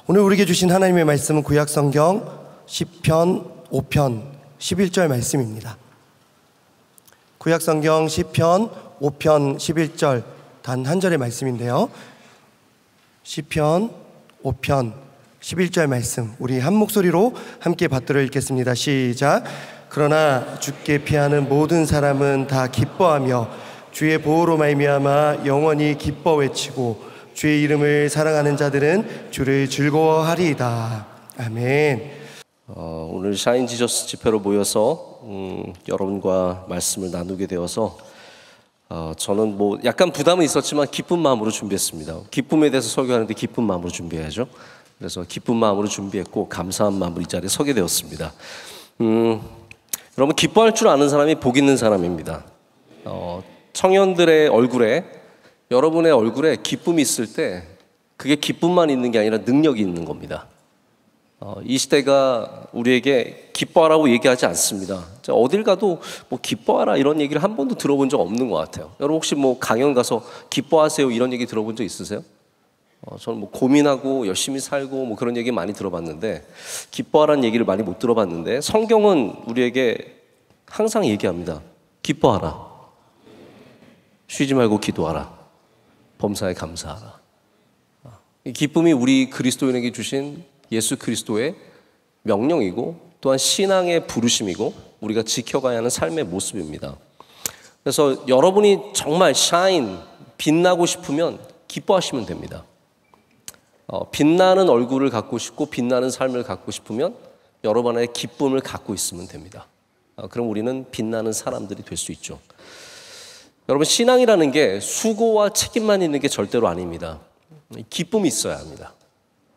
오늘 우리에게 주신 하나님의 말씀은 구약성경 시편 5편 11절 말씀입니다. 구약성경 시편 5편 11절 단 한 절의 말씀인데요. 시편 5편 11절 말씀 우리 한 목소리로 함께 받들어 읽겠습니다. 시작. 그러나 주께 피하는 모든 사람은 다 기뻐하며 주의 보호로 말미암아 영원히 기뻐 외치고 주의 이름을 사랑하는 자들은 주를 즐거워하리이다. 아멘. 오늘 샤인 지저스 집회로 모여서 여러분과 말씀을 나누게 되어서 저는 뭐 약간 부담은 있었지만 기쁜 마음으로 준비했습니다. 기쁨에 대해서 설교하는데 기쁜 마음으로 준비해야죠. 그래서 기쁜 마음으로 준비했고 감사한 마음으로 이 자리에 서게 되었습니다. 여러분, 기뻐할 줄 아는 사람이 복 있는 사람입니다. 청년들의 얼굴에, 여러분의 얼굴에 기쁨이 있을 때 그게 기쁨만 있는 게 아니라 능력이 있는 겁니다. 이 시대가 우리에게 기뻐하라고 얘기하지 않습니다. 어딜 가도 뭐 기뻐하라 이런 얘기를 한 번도 들어본 적 없는 것 같아요. 여러분 혹시 뭐 강연 가서 기뻐하세요 이런 얘기 들어본 적 있으세요? 저는 뭐 고민하고 열심히 살고 뭐 그런 얘기 많이 들어봤는데 기뻐하라는 얘기를 많이 못 들어봤는데 성경은 우리에게 항상 얘기합니다. 기뻐하라. 쉬지 말고 기도하라. 범사에 감사하라. 이 기쁨이 우리 그리스도인에게 주신 예수 그리스도의 명령이고 또한 신앙의 부르심이고 우리가 지켜가야 하는 삶의 모습입니다. 그래서 여러분이 정말 샤인, 빛나고 싶으면 기뻐하시면 됩니다. 빛나는 얼굴을 갖고 싶고 빛나는 삶을 갖고 싶으면 여러분 안에 기쁨을 갖고 있으면 됩니다. 그럼 우리는 빛나는 사람들이 될 수 있죠. 여러분, 신앙이라는 게 수고와 책임만 있는 게 절대로 아닙니다. 기쁨이 있어야 합니다.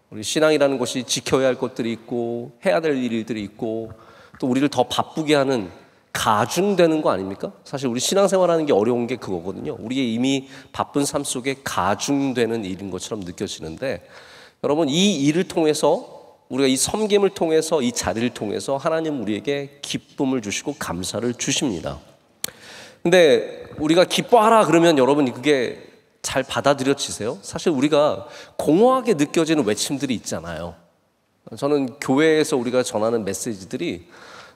우리 신앙이라는 것이 지켜야 할 것들이 있고 해야 될 일들이 있고 또 우리를 더 바쁘게 하는 가중되는 거 아닙니까? 사실 우리 신앙생활하는 게 어려운 게 그거거든요. 우리의 이미 바쁜 삶 속에 가중되는 일인 것처럼 느껴지는데 여러분, 이 일을 통해서 우리가 이 섬김을 통해서 이 자리를 통해서 하나님 우리에게 기쁨을 주시고 감사를 주십니다. 근데 우리가 기뻐하라 그러면 여러분 그게 잘 받아들여지세요? 사실 우리가 공허하게 느껴지는 외침들이 있잖아요. 저는 교회에서 우리가 전하는 메시지들이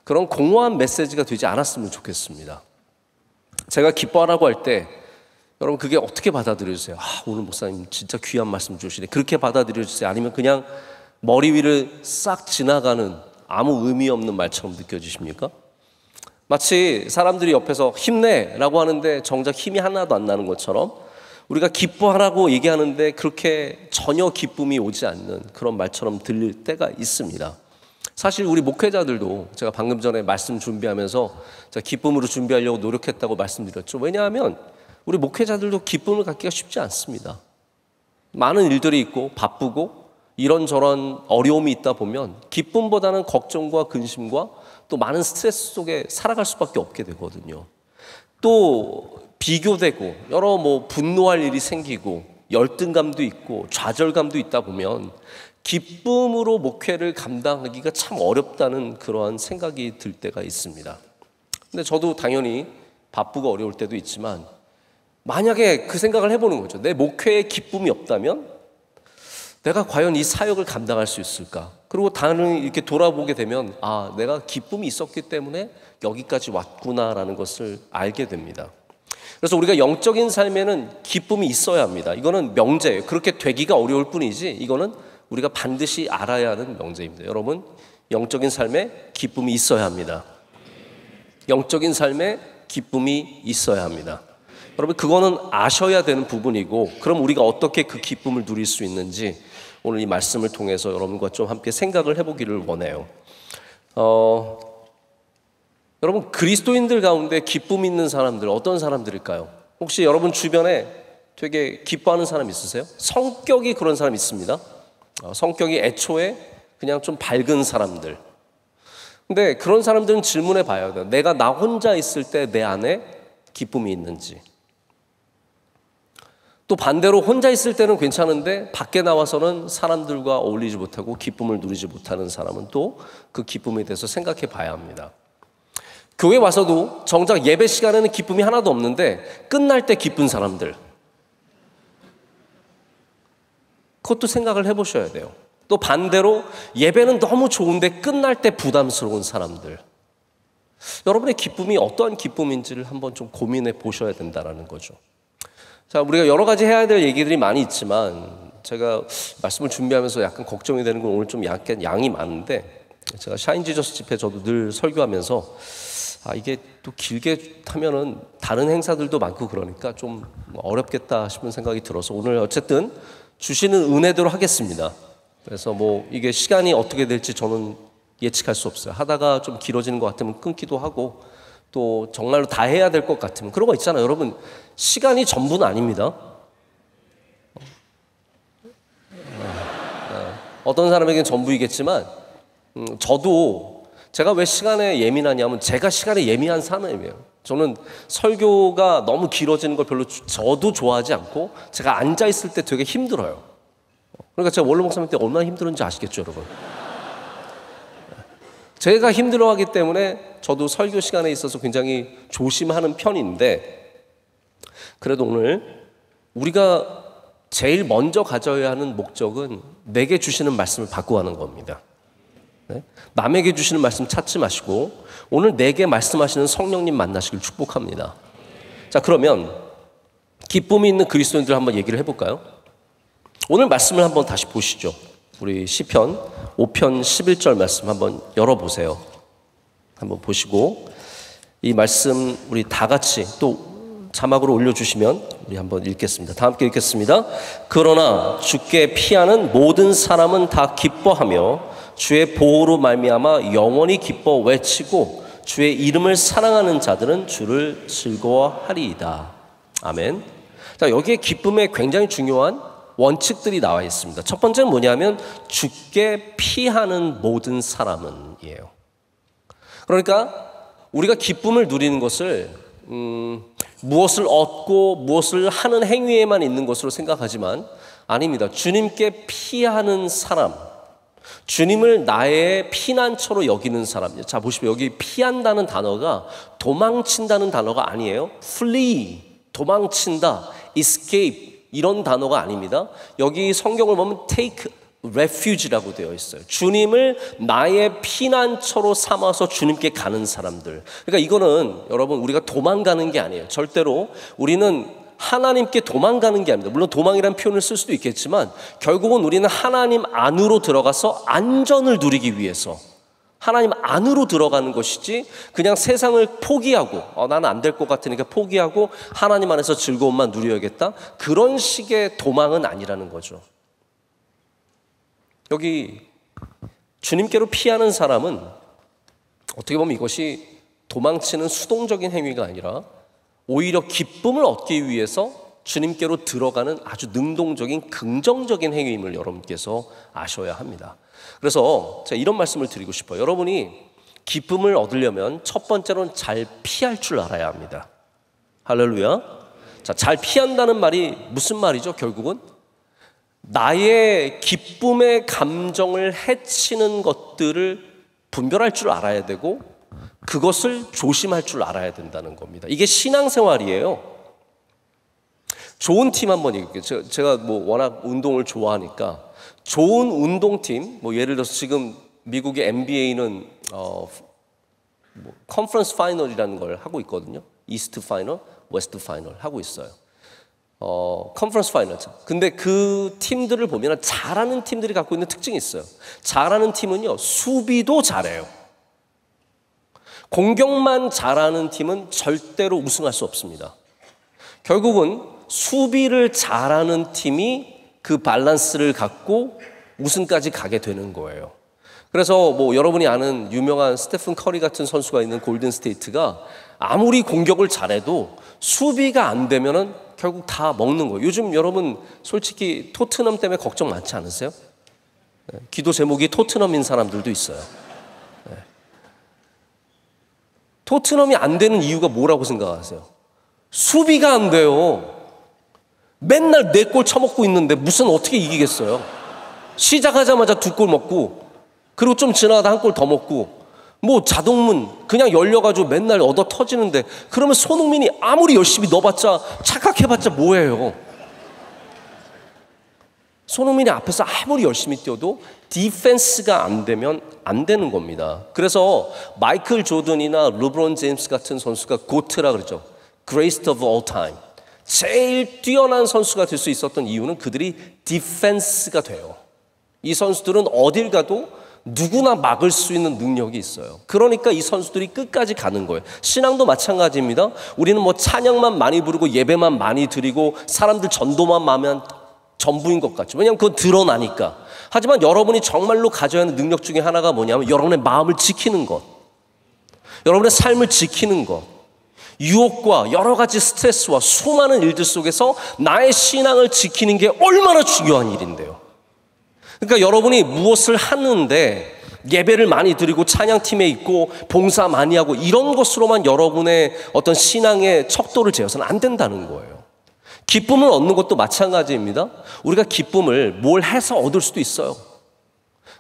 그런 공허한 메시지가 되지 않았으면 좋겠습니다. 제가 기뻐하라고 할 때 여러분 그게 어떻게 받아들여주세요? 오늘 목사님 진짜 귀한 말씀 주시네. 그렇게 받아들여주세요? 아니면 그냥 머리 위를 싹 지나가는 아무 의미 없는 말처럼 느껴지십니까? 마치 사람들이 옆에서 힘내라고 하는데 정작 힘이 하나도 안 나는 것처럼 우리가 기뻐하라고 얘기하는데 그렇게 전혀 기쁨이 오지 않는 그런 말처럼 들릴 때가 있습니다. 사실 우리 목회자들도 제가 방금 전에 말씀 준비하면서 제가 기쁨으로 준비하려고 노력했다고 말씀드렸죠. 왜냐하면 우리 목회자들도 기쁨을 갖기가 쉽지 않습니다. 많은 일들이 있고 바쁘고 이런저런 어려움이 있다 보면 기쁨보다는 걱정과 근심과 또 많은 스트레스 속에 살아갈 수밖에 없게 되거든요. 또 비교되고 여러 분노할 일이 생기고 열등감도 있고 좌절감도 있다 보면 기쁨으로 목회를 감당하기가 참 어렵다는 그러한 생각이 들 때가 있습니다. 근데 저도 당연히 바쁘고 어려울 때도 있지만 만약에 그 생각을 해보는 거죠. 내 목회에 기쁨이 없다면 내가 과연 이 사역을 감당할 수 있을까? 그리고 다른 이렇게 돌아보게 되면 내가 기쁨이 있었기 때문에 여기까지 왔구나라는 것을 알게 됩니다. 그래서 우리가 영적인 삶에는 기쁨이 있어야 합니다. 이거는 명제예요. 그렇게 되기가 어려울 뿐이지 이거는 우리가 반드시 알아야 하는 명제입니다. 여러분, 영적인 삶에 기쁨이 있어야 합니다. 영적인 삶에 기쁨이 있어야 합니다. 여러분, 그거는 아셔야 되는 부분이고 그럼 우리가 어떻게 그 기쁨을 누릴 수 있는지 오늘 이 말씀을 통해서 여러분과 좀 함께 생각을 해보기를 원해요. 여러분, 그리스도인들 가운데 기쁨 있는 사람들 어떤 사람들일까요? 혹시 여러분 주변에 되게 기뻐하는 사람 있으세요? 성격이 그런 사람 있습니다. 성격이 애초에 그냥 좀 밝은 사람들. 근데 그런 사람들은 질문해 봐야 돼요. 내가 나 혼자 있을 때 내 안에 기쁨이 있는지. 또 반대로 혼자 있을 때는 괜찮은데 밖에 나와서는 사람들과 어울리지 못하고 기쁨을 누리지 못하는 사람은 또 그 기쁨에 대해서 생각해 봐야 합니다. 교회 와서도 정작 예배 시간에는 기쁨이 하나도 없는데 끝날 때 기쁜 사람들, 그것도 생각을 해보셔야 돼요. 또 반대로 예배는 너무 좋은데 끝날 때 부담스러운 사람들. 여러분의 기쁨이 어떠한 기쁨인지를 한번 좀 고민해 보셔야 된다는 거죠. 자, 우리가 여러 가지 해야 될 얘기들이 많이 있지만 제가 말씀을 준비하면서 약간 걱정이 되는 건 오늘 좀 약간 양이 많은데, 제가 샤인지저스 집회 저도 늘 설교하면서 이게 또 길게 하면은 다른 행사들도 많고 그러니까 좀 어렵겠다 싶은 생각이 들어서 오늘 어쨌든 주시는 은혜대로 하겠습니다. 그래서 뭐 이게 시간이 어떻게 될지 저는 예측할 수 없어요. 하다가 좀 길어지는 것 같으면 끊기도 하고, 또 정말로 다 해야 될 것 같으면, 그런 거 있잖아요. 여러분, 시간이 전부는 아닙니다. 어떤 사람에게는 전부이겠지만 저도 제가 왜 시간에 예민하냐면 제가 시간에 예민한 사람이에요. 저는 설교가 너무 길어지는 걸 별로 저도 좋아하지 않고 제가 앉아있을 때 되게 힘들어요. 그러니까 제가 원로 목사님 때 얼마나 힘들었는지 아시겠죠, 여러분? 제가 힘들어하기 때문에 저도 설교 시간에 있어서 굉장히 조심하는 편인데, 그래도 오늘 우리가 제일 먼저 가져야 하는 목적은 내게 주시는 말씀을 받고 가는 겁니다. 네? 남에게 주시는 말씀 찾지 마시고 오늘 내게 말씀하시는 성령님 만나시길 축복합니다. 자, 그러면 기쁨이 있는 그리스도인들 한번 얘기를 해볼까요? 오늘 말씀을 한번 다시 보시죠. 우리 시편 5편 11절 말씀 한번 열어보세요. 한번 보시고 이 말씀 우리 다 같이 또 자막으로 올려주시면 우리 한번 읽겠습니다. 다 함께 읽겠습니다. 그러나 주께 피하는 모든 사람은 다 기뻐하며 주의 보호로 말미암아 영원히 기뻐 외치고 주의 이름을 사랑하는 자들은 주를 즐거워하리이다. 아멘. 자, 여기에 기쁨의 굉장히 중요한 원칙들이 나와 있습니다. 첫 번째는 뭐냐면 주께 피하는 모든 사람은이에요. 그러니까 우리가 기쁨을 누리는 것을 무엇을 얻고 무엇을 하는 행위에만 있는 것으로 생각하지만 아닙니다. 주님께 피하는 사람, 주님을 나의 피난처로 여기는 사람. 자, 보시면 여기 피한다는 단어가 도망친다는 단어가 아니에요. flee, 도망친다, escape 이런 단어가 아닙니다. 여기 성경을 보면 take refuge라고 되어 있어요. 주님을 나의 피난처로 삼아서 주님께 가는 사람들. 그러니까 이거는 여러분 우리가 도망가는 게 아니에요. 절대로 우리는 하나님께 도망가는 게 아닙니다. 물론 도망이라는 표현을 쓸 수도 있겠지만 결국은 우리는 하나님 안으로 들어가서 안전을 누리기 위해서 하나님 안으로 들어가는 것이지 그냥 세상을 포기하고 나는 안 될 것 같으니까 포기하고 하나님 안에서 즐거움만 누려야겠다. 그런 식의 도망은 아니라는 거죠. 여기 주님께로 피하는 사람은 어떻게 보면 이것이 도망치는 수동적인 행위가 아니라 오히려 기쁨을 얻기 위해서 주님께로 들어가는 아주 능동적인 긍정적인 행위임을 여러분께서 아셔야 합니다. 그래서 제가 이런 말씀을 드리고 싶어요. 여러분이 기쁨을 얻으려면 첫 번째로는 잘 피할 줄 알아야 합니다. 할렐루야. 자, 잘 피한다는 말이 무슨 말이죠? 결국은 나의 기쁨의 감정을 해치는 것들을 분별할 줄 알아야 되고 그것을 조심할 줄 알아야 된다는 겁니다. 이게 신앙생활이에요. 좋은 팀 한번 얘기할게요. 제가 뭐 워낙 운동을 좋아하니까 좋은 운동팀, 뭐 예를 들어서 지금 미국의 NBA는 컨퍼런스 파이널이라는 걸 하고 있거든요. 이스트 파이널, 웨스트 파이널 하고 있어요. 컨퍼런스 파이널. 근데 그 팀들을 보면 잘하는 팀들이 갖고 있는 특징이 있어요. 잘하는 팀은요, 수비도 잘해요. 공격만 잘하는 팀은 절대로 우승할 수 없습니다. 결국은 수비를 잘하는 팀이 그 밸런스를 갖고 우승까지 가게 되는 거예요. 그래서 뭐 여러분이 아는 유명한 스테픈 커리 같은 선수가 있는 골든 스테이트가 아무리 공격을 잘해도 수비가 안 되면은 결국 다 먹는 거예요. 요즘 여러분 솔직히 토트넘 때문에 걱정 많지 않으세요? 기도 제목이 토트넘인 사람들도 있어요. 토트넘이 안 되는 이유가 뭐라고 생각하세요? 수비가 안 돼요. 맨날 4골 쳐먹고 있는데 무슨 어떻게 이기겠어요? 시작하자마자 2골 먹고 그리고 좀 지나가다 1골 더 먹고 뭐 자동문 그냥 열려가지고 맨날 얻어 터지는데 그러면 손흥민이 아무리 열심히 넣어봤자 착각해봤자 뭐예요? 손흥민이 앞에서 아무리 열심히 뛰어도 디펜스가 안 되면 안 되는 겁니다. 그래서 마이클 조던이나 르브론 제임스 같은 선수가 고트라 그러죠. Greatest of all time. 제일 뛰어난 선수가 될 수 있었던 이유는 그들이 디펜스가 돼요. 이 선수들은 어딜 가도 누구나 막을 수 있는 능력이 있어요. 그러니까 이 선수들이 끝까지 가는 거예요. 신앙도 마찬가지입니다. 우리는 뭐 찬양만 많이 부르고 예배만 많이 드리고 사람들 전도만 하면 전부인 것 같죠. 왜냐하면 그건 드러나니까. 하지만 여러분이 정말로 가져야 하는 능력 중에 하나가 뭐냐면 여러분의 마음을 지키는 것, 여러분의 삶을 지키는 것, 유혹과 여러 가지 스트레스와 수많은 일들 속에서 나의 신앙을 지키는 게 얼마나 중요한 일인데요. 그러니까 여러분이 무엇을 하는데 예배를 많이 드리고 찬양팀에 있고 봉사 많이 하고 이런 것으로만 여러분의 어떤 신앙의 척도를 재어서는 안 된다는 거예요. 기쁨을 얻는 것도 마찬가지입니다. 우리가 기쁨을 뭘 해서 얻을 수도 있어요.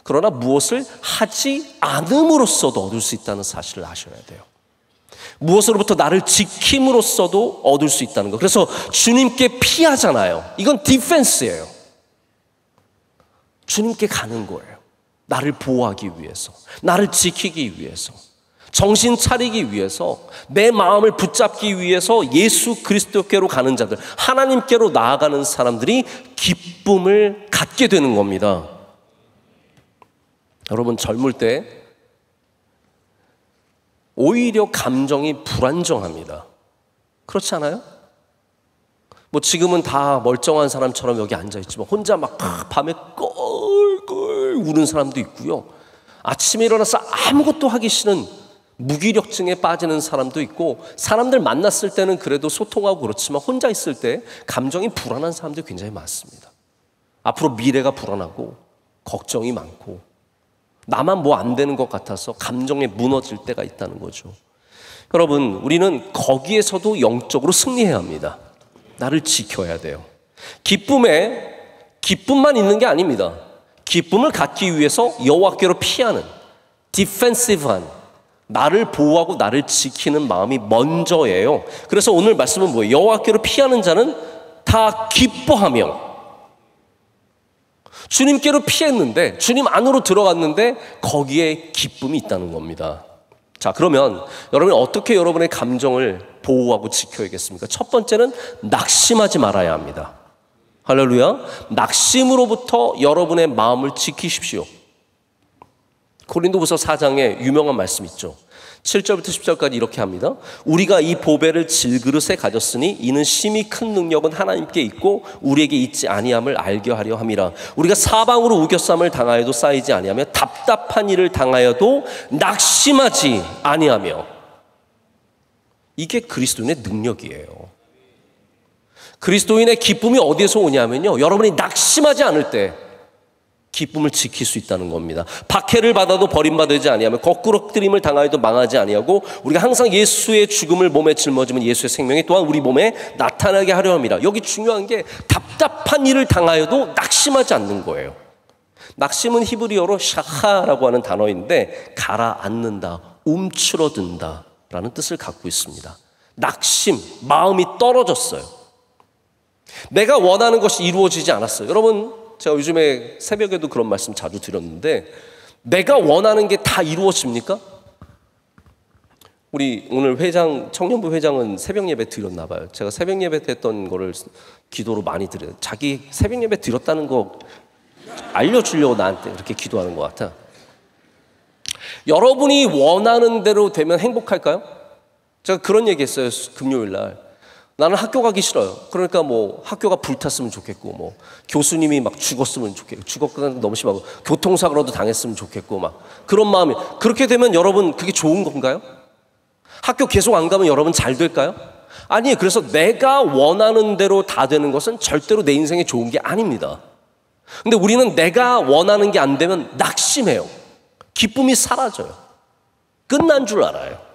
그러나 무엇을 하지 않음으로써도 얻을 수 있다는 사실을 아셔야 돼요. 무엇으로부터 나를 지킴으로써도 얻을 수 있다는 거. 그래서 주님께 피하잖아요. 이건 디펜스예요. 주님께 가는 거예요. 나를 보호하기 위해서, 나를 지키기 위해서, 정신 차리기 위해서, 내 마음을 붙잡기 위해서 예수 그리스도께로 가는 자들, 하나님께로 나아가는 사람들이 기쁨을 갖게 되는 겁니다. 여러분 젊을 때 오히려 감정이 불안정합니다. 그렇지 않아요? 뭐 지금은 다 멀쩡한 사람처럼 여기 앉아있지만 혼자 막 밤에 껄껄 우는 사람도 있고요. 아침에 일어나서 아무것도 하기 싫은 무기력증에 빠지는 사람도 있고, 사람들 만났을 때는 그래도 소통하고 그렇지만 혼자 있을 때 감정이 불안한 사람들이 굉장히 많습니다. 앞으로 미래가 불안하고 걱정이 많고 나만 뭐 안 되는 것 같아서 감정에 무너질 때가 있다는 거죠. 여러분, 우리는 거기에서도 영적으로 승리해야 합니다. 나를 지켜야 돼요. 기쁨만 있는 게 아닙니다. 기쁨을 갖기 위해서 여호와께로 피하는 디펜시브한, 나를 보호하고 나를 지키는 마음이 먼저예요. 그래서 오늘 말씀은 뭐예요? 여호와께로 피하는 자는 다 기뻐하며, 주님께로 피했는데 주님 안으로 들어갔는데 거기에 기쁨이 있다는 겁니다. 자, 그러면 여러분이 어떻게 여러분의 감정을 보호하고 지켜야겠습니까? 첫 번째는 낙심하지 말아야 합니다. 할렐루야. 낙심으로부터 여러분의 마음을 지키십시오. 고린도후서 4장에 유명한 말씀 있죠. 7절부터 10절까지 이렇게 합니다. 우리가 이 보배를 질그릇에 가졌으니 이는 심히 큰 능력은 하나님께 있고 우리에게 있지 아니함을 알게 하려 함이라. 우리가 사방으로 우겨쌈을 당하여도 쌓이지 아니하며 답답한 일을 당하여도 낙심하지 아니하며. 이게 그리스도인의 능력이에요. 그리스도인의 기쁨이 어디에서 오냐면요, 여러분이 낙심하지 않을 때 기쁨을 지킬 수 있다는 겁니다. 박해를 받아도 버림받지 아니하며 거꾸로뜨림을 당하여도 망하지 아니하고 우리가 항상 예수의 죽음을 몸에 짊어지면 예수의 생명이 또한 우리 몸에 나타나게 하려 함이라. 여기 중요한 게 답답한 일을 당하여도 낙심하지 않는 거예요. 낙심은 히브리어로 샤하라고 하는 단어인데 가라앉는다, 움츠러든다 라는 뜻을 갖고 있습니다. 낙심, 마음이 떨어졌어요. 내가 원하는 것이 이루어지지 않았어요. 여러분, 제가 요즘에 새벽에도 그런 말씀 자주 드렸는데, 내가 원하는 게 다 이루어집니까? 우리 오늘 청년부 회장은 새벽 예배 드렸나 봐요. 제가 새벽 예배 했던 거를 기도로 많이 드려요. 자기 새벽 예배 드렸다는 거 알려주려고 나한테 그렇게 기도하는 것 같아. 여러분이 원하는 대로 되면 행복할까요? 제가 그런 얘기 했어요, 금요일 날. 나는 학교 가기 싫어요. 그러니까 뭐 학교가 불탔으면 좋겠고, 뭐 교수님이 막 죽었으면 좋겠고, 죽었거나 너무 심하고 교통사고라도 당했으면 좋겠고, 막 그런 마음이. 그렇게 되면 여러분 그게 좋은 건가요? 학교 계속 안 가면 여러분 잘 될까요? 아니에요. 그래서 내가 원하는 대로 다 되는 것은 절대로 내 인생에 좋은 게 아닙니다. 근데 우리는 내가 원하는 게 안 되면 낙심해요. 기쁨이 사라져요. 끝난 줄 알아요.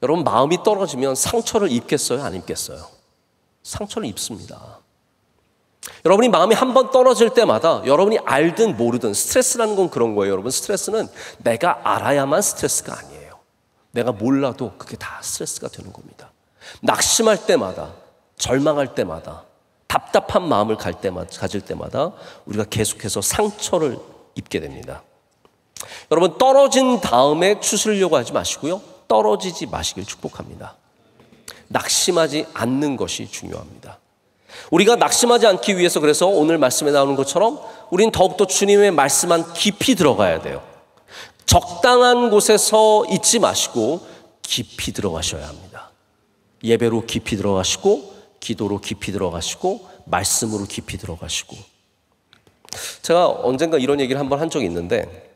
여러분, 마음이 떨어지면 상처를 입겠어요? 안 입겠어요? 상처를 입습니다. 여러분이 마음이 한 번 떨어질 때마다 여러분이 알든 모르든, 스트레스라는 건 그런 거예요. 여러분, 스트레스는 내가 알아야만 스트레스가 아니에요. 내가 몰라도 그게 다 스트레스가 되는 겁니다. 낙심할 때마다 절망할 때마다, 답답한 마음을 가질 때마다 우리가 계속해서 상처를 입게 됩니다. 여러분, 떨어진 다음에 추스르려고 하지 마시고요. 떨어지지 마시길 축복합니다. 낙심하지 않는 것이 중요합니다. 우리가 낙심하지 않기 위해서 그래서 오늘 말씀에 나오는 것처럼 우린 더욱더 주님의 말씀 안 깊이 들어가야 돼요. 적당한 곳에서 있지 마시고 깊이 들어가셔야 합니다. 예배로 깊이 들어가시고, 기도로 깊이 들어가시고, 말씀으로 깊이 들어가시고. 제가 언젠가 이런 얘기를 한번 한 적이 있는데,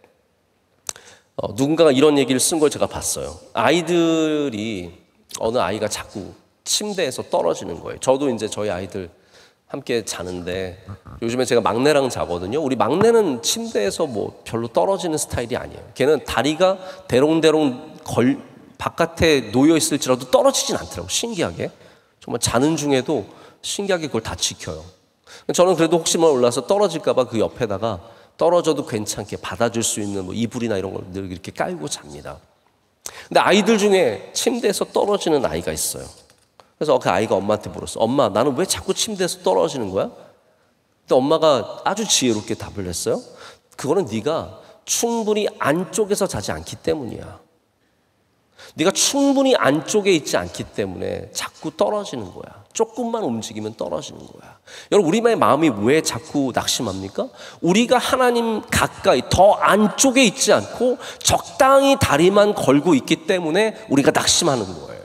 누군가가 이런 얘기를 쓴 걸 제가 봤어요. 아이들이, 어느 아이가 자꾸 침대에서 떨어지는 거예요. 저도 이제 저희 아이들 함께 자는데 요즘에 제가 막내랑 자거든요. 우리 막내는 침대에서 뭐 별로 떨어지는 스타일이 아니에요. 걔는 다리가 대롱대롱 바깥에 놓여 있을지라도 떨어지진 않더라고요. 신기하게. 정말 자는 중에도 신기하게 그걸 다 지켜요. 저는 그래도 혹시 뭐 올라서 떨어질까 봐 그 옆에다가 떨어져도 괜찮게 받아줄 수 있는 뭐 이불이나 이런 걸 늘 이렇게 깔고 잡니다. 근데 아이들 중에 침대에서 떨어지는 아이가 있어요. 그래서 그 아이가 엄마한테 물었어. 엄마, 나는 왜 자꾸 침대에서 떨어지는 거야? 근데 엄마가 아주 지혜롭게 답을 했어요. 그거는 네가 충분히 안쪽에서 자지 않기 때문이야. 네가 충분히 안쪽에 있지 않기 때문에 자꾸 떨어지는 거야. 조금만 움직이면 떨어지는 거야. 여러분, 우리의 마음이 왜 자꾸 낙심합니까? 우리가 하나님 가까이 더 안쪽에 있지 않고 적당히 다리만 걸고 있기 때문에 우리가 낙심하는 거예요.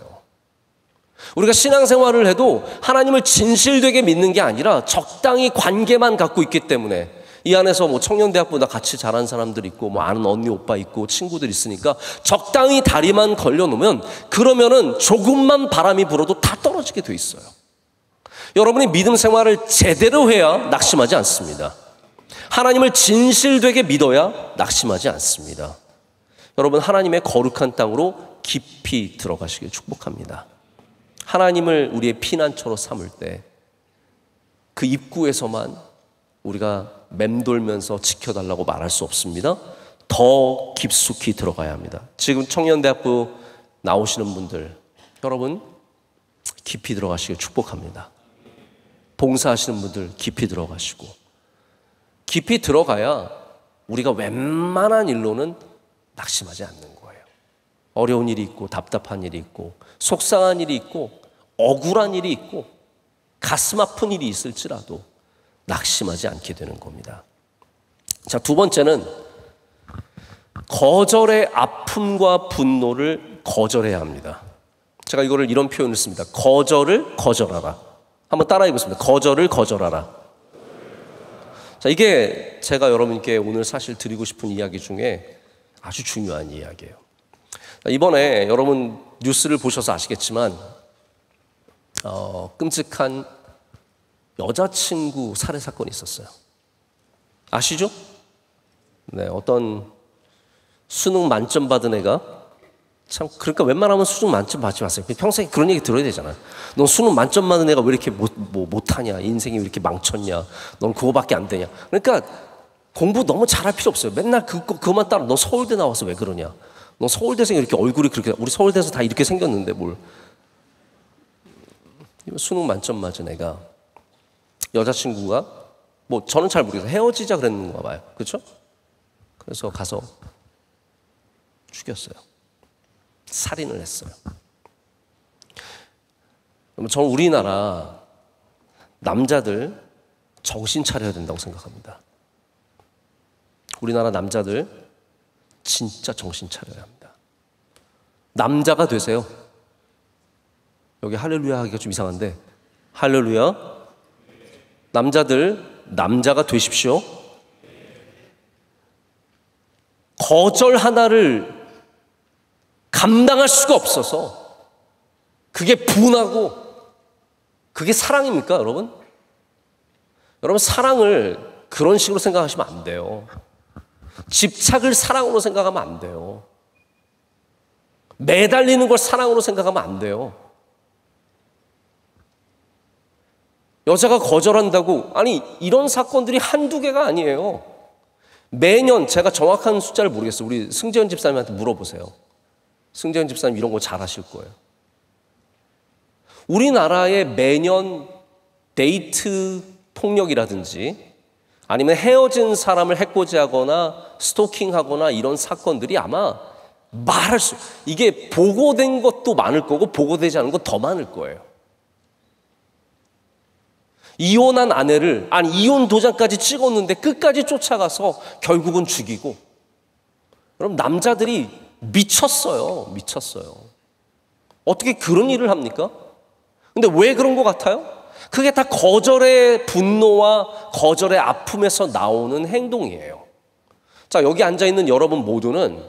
우리가 신앙생활을 해도 하나님을 진실되게 믿는 게 아니라 적당히 관계만 갖고 있기 때문에, 이 안에서 뭐 청년대학보다 같이 자란 사람들 있고 뭐 아는 언니 오빠 있고 친구들 있으니까 적당히 다리만 걸려놓으면, 그러면은 조금만 바람이 불어도 다 떨어지게 돼 있어요. 여러분이 믿음 생활을 제대로 해야 낙심하지 않습니다. 하나님을 진실되게 믿어야 낙심하지 않습니다. 여러분, 하나님의 거룩한 땅으로 깊이 들어가시길 축복합니다. 하나님을 우리의 피난처로 삼을 때 그 입구에서만 우리가 맴돌면서 지켜달라고 말할 수 없습니다. 더 깊숙이 들어가야 합니다. 지금 청년대학부 나오시는 분들, 여러분 깊이 들어가시길 축복합니다. 봉사하시는 분들 깊이 들어가시고, 깊이 들어가야 우리가 웬만한 일로는 낙심하지 않는 거예요. 어려운 일이 있고 답답한 일이 있고 속상한 일이 있고 억울한 일이 있고 가슴 아픈 일이 있을지라도 낙심하지 않게 되는 겁니다. 자, 두 번째는 거절의 아픔과 분노를 거절해야 합니다. 제가 이거를 이런 표현을 씁니다. 거절을 거절하라. 한번 따라 해보겠습니다. 거절을 거절하라. 자, 이게 제가 여러분께 오늘 사실 드리고 싶은 이야기 중에 아주 중요한 이야기예요. 이번에 여러분 뉴스를 보셔서 아시겠지만 끔찍한 여자친구 살해 사건이 있었어요. 아시죠? 네, 어떤 수능 만점 받은 애가, 참, 그러니까 웬만하면 수능 만점 받지 마세요. 평생 그런 얘기 들어야 되잖아요. 넌 수능 만점 받은 애가 왜 이렇게 못하냐? 인생이 왜 이렇게 망쳤냐? 넌 그거밖에 안 되냐? 그러니까 공부 너무 잘할 필요 없어요. 맨날 그거만 따라. 너 서울대 나와서 왜 그러냐? 너 서울대생 이렇게 얼굴이 그렇게, 우리 서울대에서 다 이렇게 생겼는데 뭘. 수능 만점 맞은 애가, 여자친구가, 뭐 저는 잘 모르겠어요. 헤어지자 그랬는가 봐요. 그렇죠? 그래서 가서 죽였어요. 살인을 했어요. 저는 우리나라 남자들 정신 차려야 된다고 생각합니다. 우리나라 남자들 진짜 정신 차려야 합니다. 남자가 되세요. 여기 할렐루야 하기가 좀 이상한데, 할렐루야. 남자들 남자가 되십시오. 거절 하나를 감당할 수가 없어서 그게 분하고, 그게 사랑입니까, 여러분? 여러분, 사랑을 그런 식으로 생각하시면 안 돼요. 집착을 사랑으로 생각하면 안 돼요. 매달리는 걸 사랑으로 생각하면 안 돼요. 여자가 거절한다고, 아니 이런 사건들이 한두 개가 아니에요. 매년, 제가 정확한 숫자를 모르겠어요. 우리 승재현 집사님한테 물어보세요. 승재현 집사님 이런 거 잘 아실 거예요. 우리나라에 매년 데이트 폭력이라든지 아니면 헤어진 사람을 해코지하거나 스토킹하거나 이런 사건들이 아마 이게 보고된 것도 많을 거고 보고되지 않은 것 더 많을 거예요. 이혼한 아내를, 이혼 도장까지 찍었는데 끝까지 쫓아가서 결국은 죽이고. 그럼 남자들이 미쳤어요. 어떻게 그런 일을 합니까? 근데 왜 그런 것 같아요? 그게 다 거절의 분노와 거절의 아픔에서 나오는 행동이에요. 자, 여기 앉아있는 여러분 모두는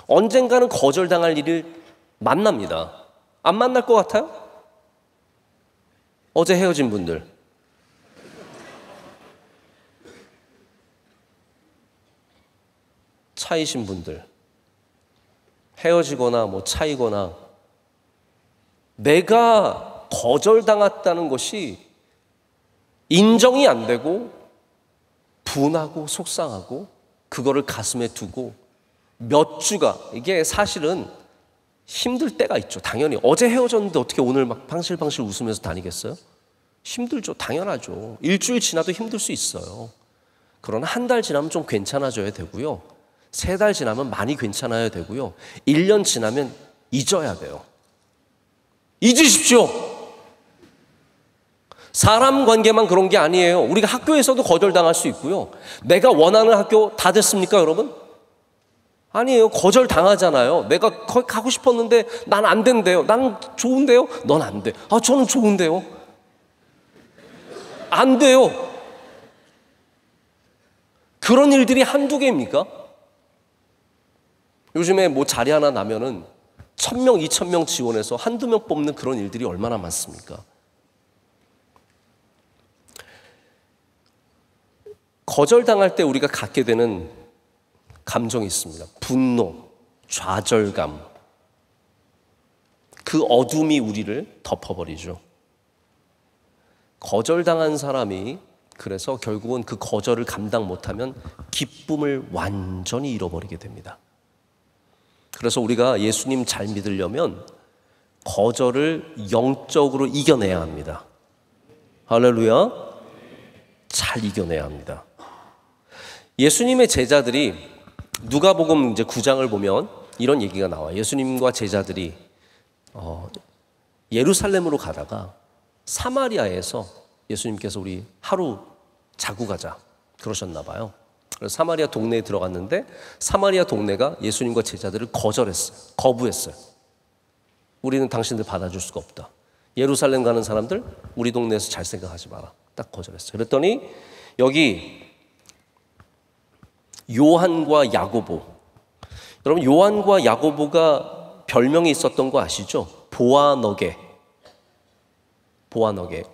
언젠가는 거절당할 일을 만납니다. 안 만날 것 같아요? 어제 헤어진 분들. 차이신 분들. 헤어지거나 차이거나. 내가 거절당했다는 것이 인정이 안 되고 분하고 속상하고 그거를 가슴에 두고 몇 주가, 이게 사실은 힘들 때가 있죠. 당연히 어제 헤어졌는데 어떻게 오늘 막 방실방실 웃으면서 다니겠어요? 힘들죠. 당연하죠. 일주일 지나도 힘들 수 있어요. 그러나 한 달 지나면 좀 괜찮아져야 되고요. 3달 지나면 많이 괜찮아야 되고요. 1년 지나면 잊어야 돼요. 잊으십시오. 사람 관계만 그런 게 아니에요. 우리가 학교에서도 거절당할 수 있고요. 내가 원하는 학교 다 됐습니까, 여러분? 아니에요. 거절당하잖아요. 내가 거기 가고 싶었는데 난 안 된대요. 난 좋은데요? 넌 안 돼. 저는 좋은데요? 안 돼요. 그런 일들이 한두 개입니까? 요즘에 자리 하나 나면은 1,000명, 2,000명 지원해서 한두 명 뽑는 그런 일들이 얼마나 많습니까? 거절당할 때 우리가 갖게 되는 감정이 있습니다. 분노, 좌절감. 그 어둠이 우리를 덮어버리죠. 거절당한 사람이 그래서 결국은 그 거절을 감당 못하면 기쁨을 완전히 잃어버리게 됩니다. 그래서 우리가 예수님 잘 믿으려면 거절을 영적으로 이겨내야 합니다. 할렐루야. 잘 이겨내야 합니다. 예수님의 제자들이 누가복음 이제 9장을 보면 이런 얘기가 나와요. 예수님과 제자들이 예루살렘으로 가다가 사마리아에서 예수님께서 우리 하루 자고 가자 그러셨나 봐요. 그래서 사마리아 동네에 들어갔는데 사마리아 동네가 예수님과 제자들을 거부했어요. 우리는 당신들 받아줄 수가 없다. 예루살렘 가는 사람들 우리 동네에서 잘 생각하지 마라. 딱 거절했어요. 그랬더니 여기 요한과 야고보. 여러분 요한과 야고보가 별명이 있었던 거 아시죠? 보아너게.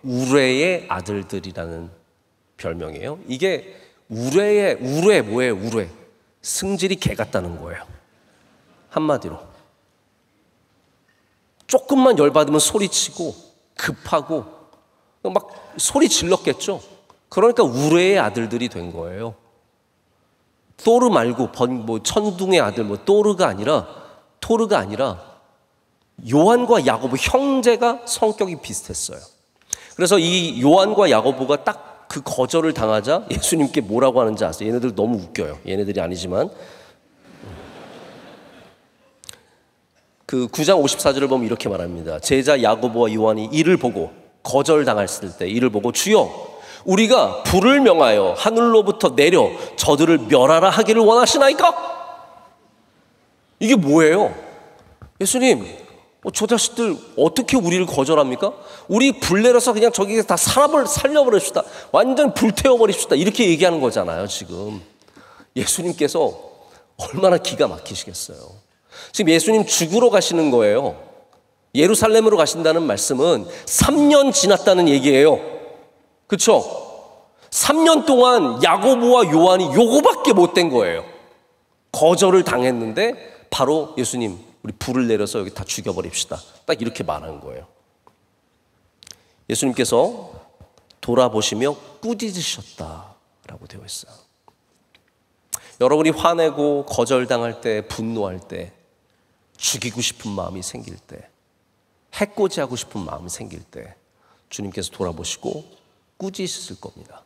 우레의 아들들이라는 별명이에요. 이게 우레 뭐예요? 우레. 승질이 개 같다는 거예요. 한마디로. 조금만 열받으면 소리치고 급하고 막 소리 질렀겠죠. 그러니까 우레의 아들들이 된 거예요. 토르 말고 천둥의 아들 토르가 아니라 요한과 야고보 형제가 성격이 비슷했어요. 그래서 이 요한과 야고보가 딱 그 거절을 당하자 예수님께 뭐라고 하는지 아세요? 얘네들 너무 웃겨요. 얘네들이 아니지만 그 9장 54절을 보면 이렇게 말합니다. 제자 야고보와 요한이 이를 보고 거절당했을 때 이를 보고 주여 우리가 불을 명하여 하늘로부터 내려 저들을 멸하라 하기를 원하시나이까? 이게 뭐예요? 예수님 저 자식들 어떻게 우리를 거절합니까? 우리 불 내려서 그냥 저기 다 살려버립시다. 완전 불태워버립시다. 이렇게 얘기하는 거잖아요 지금. 예수님께서 얼마나 기가 막히시겠어요. 지금 예수님 죽으러 가시는 거예요. 예루살렘으로 가신다는 말씀은 3년 지났다는 얘기예요. 그렇죠? 3년 동안 야고보와 요한이 요거밖에 못 된 거예요. 거절을 당했는데 바로 예수님 우리 불을 내려서 여기 다 죽여버립시다. 딱 이렇게 말한 거예요. 예수님께서 돌아보시며 꾸짖으셨다라고 되어 있어요. 여러분이 화내고 거절당할 때, 분노할 때, 죽이고 싶은 마음이 생길 때 해코지하고 싶은 마음이 생길 때 주님께서 돌아보시고 꾸짖으실 겁니다.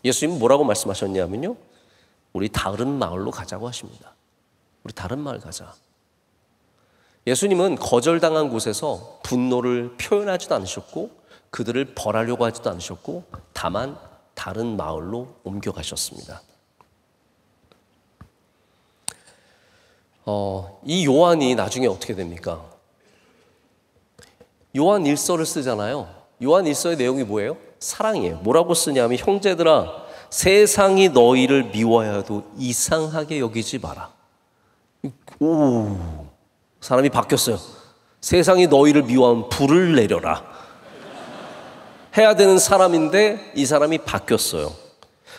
예수님은 뭐라고 말씀하셨냐면요, 우리 다른 마을로 가자고 하십니다. 우리 다른 마을 가자. 예수님은 거절당한 곳에서 분노를 표현하지도 않으셨고 그들을 벌하려고 하지도 않으셨고 다만 다른 마을로 옮겨가셨습니다. 이 요한이 나중에 어떻게 됩니까? 요한 일서를 쓰잖아요. 요한 일서의 내용이 뭐예요? 사랑이에요. 뭐라고 쓰냐면, 형제들아, 세상이 너희를 미워해도 이상하게 여기지 마라. 오, 사람이 바뀌었어요. 세상이 너희를 미워하면 불을 내려라 해야 되는 사람인데 이 사람이 바뀌었어요.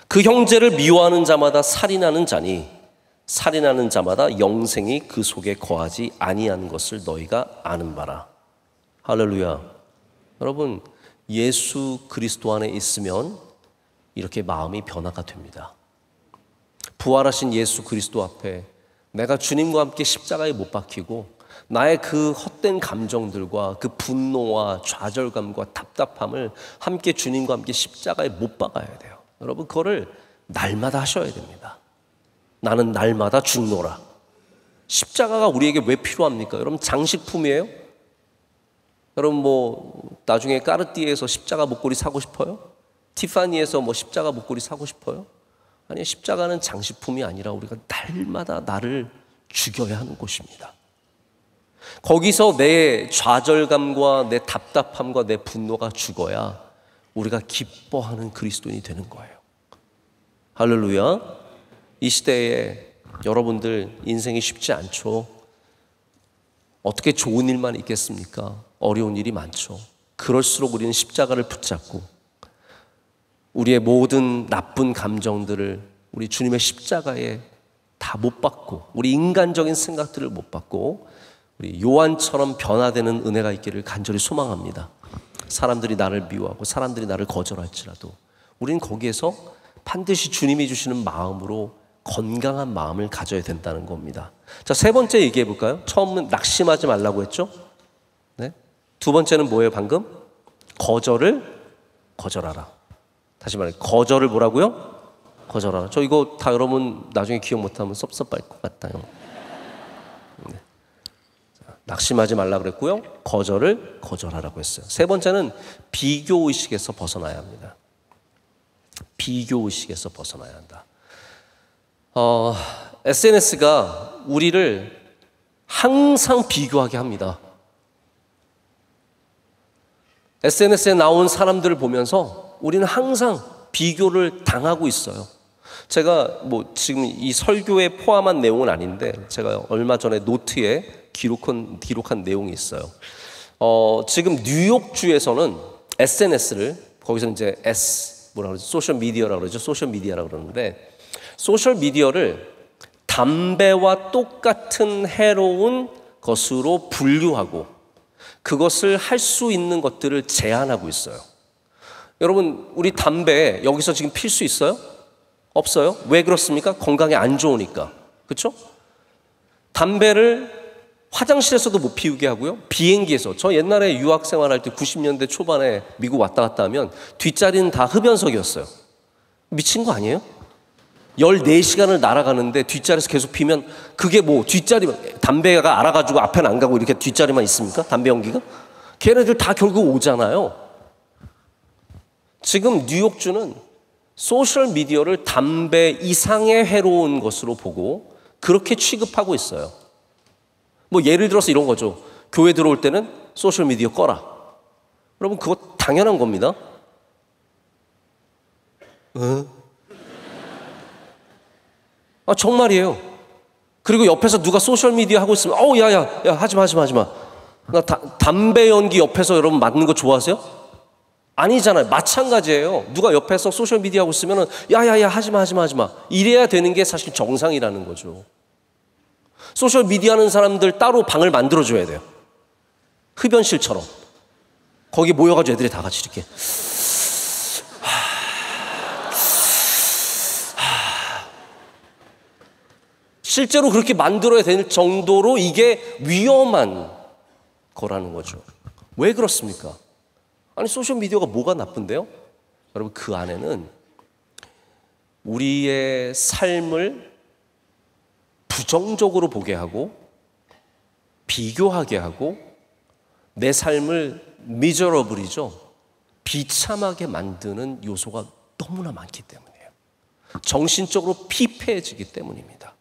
그 형제를 미워하는 자마다 살인하는 자니 살인하는 자마다 영생이 그 속에 거하지 아니하는 것을 너희가 아는 바라. 할렐루야. 여러분, 예수 그리스도 안에 있으면 이렇게 마음이 변화가 됩니다. 부활하신 예수 그리스도 앞에 내가 주님과 함께 십자가에 못 박히고 나의 그 헛된 감정들과 그 분노와 좌절감과 답답함을 함께 주님과 함께 십자가에 못 박아야 돼요. 여러분, 그거를 날마다 하셔야 됩니다. 나는 날마다 죽노라. 십자가가 우리에게 왜 필요합니까? 여러분, 장식품이에요? 여러분, 나중에 까르띠에에서 십자가 목걸이 사고 싶어요? 티파니에서 십자가 목걸이 사고 싶어요? 아니, 십자가는 장식품이 아니라 우리가 날마다 나를 죽여야 하는 곳입니다. 거기서 내 좌절감과 내 답답함과 내 분노가 죽어야 우리가 기뻐하는 그리스도인이 되는 거예요. 할렐루야. 이 시대에 여러분들 인생이 쉽지 않죠. 어떻게 좋은 일만 있겠습니까? 어려운 일이 많죠. 그럴수록 우리는 십자가를 붙잡고 우리의 모든 나쁜 감정들을 우리 주님의 십자가에 다 못 받고, 우리 인간적인 생각들을 못 받고 우리 요한처럼 변화되는 은혜가 있기를 간절히 소망합니다. 사람들이 나를 미워하고 사람들이 나를 거절할지라도 우리는 거기에서 반드시 주님이 주시는 마음으로 건강한 마음을 가져야 된다는 겁니다. 자, 세 번째 얘기해 볼까요? 처음은 낙심하지 말라고 했죠? 네? 두 번째는 뭐예요, 방금? 거절을 거절하라. 다시 말해, 거절을 뭐라고요? 거절하라. 저 이거 다 여러분 나중에 기억 못하면 섭섭할 것 같아요. 네. 낙심하지 말라 그랬고요. 거절을 거절하라고 했어요. 세 번째는 비교의식에서 벗어나야 합니다. 비교의식에서 벗어나야 한다. SNS가 우리를 항상 비교하게 합니다. SNS에 나온 사람들을 보면서 우리는 항상 비교를 당하고 있어요. 제가 지금 이 설교에 포함한 내용은 아닌데 제가 얼마 전에 노트에 기록한 내용이 있어요. 지금 뉴욕주에서는 SNS를, 거기서 이제 소셜 미디어라고 그러죠. 소셜 미디어라고 그러는데, 소셜 미디어를 담배와 똑같은 해로운 것으로 분류하고 그것을 할 수 있는 것들을 제한하고 있어요. 여러분, 우리 담배 여기서 지금 필 수 있어요? 없어요? 왜 그렇습니까? 건강에 안 좋으니까. 그렇죠? 담배를 화장실에서도 못 피우게 하고요. 비행기에서, 저 옛날에 유학 생활할 때 90년대 초반에 미국 왔다 갔다 하면 뒷자리는 다 흡연석이었어요. 미친 거 아니에요? 14시간을 날아가는데 뒷자리에서 계속 피면 그게 뒷자리만, 담배가 알아가지고 앞에는 안 가고 이렇게 뒷자리만 있습니까? 담배 연기가? 걔네들 다 결국 오잖아요. 지금 뉴욕주는 소셜미디어를 담배 이상의 해로운 것으로 보고 그렇게 취급하고 있어요. 예를 들어서 이런 거죠. 교회 들어올 때는 소셜미디어 꺼라. 여러분, 그거 당연한 겁니다. 정말이에요. 그리고 옆에서 누가 소셜미디어 하고 있으면 야야 하지마. 나 담배 연기 옆에서 여러분 맞는 거 좋아하세요? 아니잖아요. 마찬가지예요. 누가 옆에서 소셜미디어 하고 있으면 야야야 하지마 이래야 되는 게 사실 정상이라는 거죠. 소셜미디어 하는 사람들 따로 방을 만들어줘야 돼요. 흡연실처럼. 거기 모여가지고 애들이 다 같이 이렇게 실제로 그렇게 만들어야 될 정도로 이게 위험한 거라는 거죠. 왜 그렇습니까? 아니 소셜미디어가 뭐가 나쁜데요? 여러분 그 안에는 우리의 삶을 부정적으로 보게 하고 비교하게 하고 내 삶을 미저러블이죠. 비참하게 만드는 요소가 너무나 많기 때문이에요. 정신적으로 피폐해지기 때문입니다.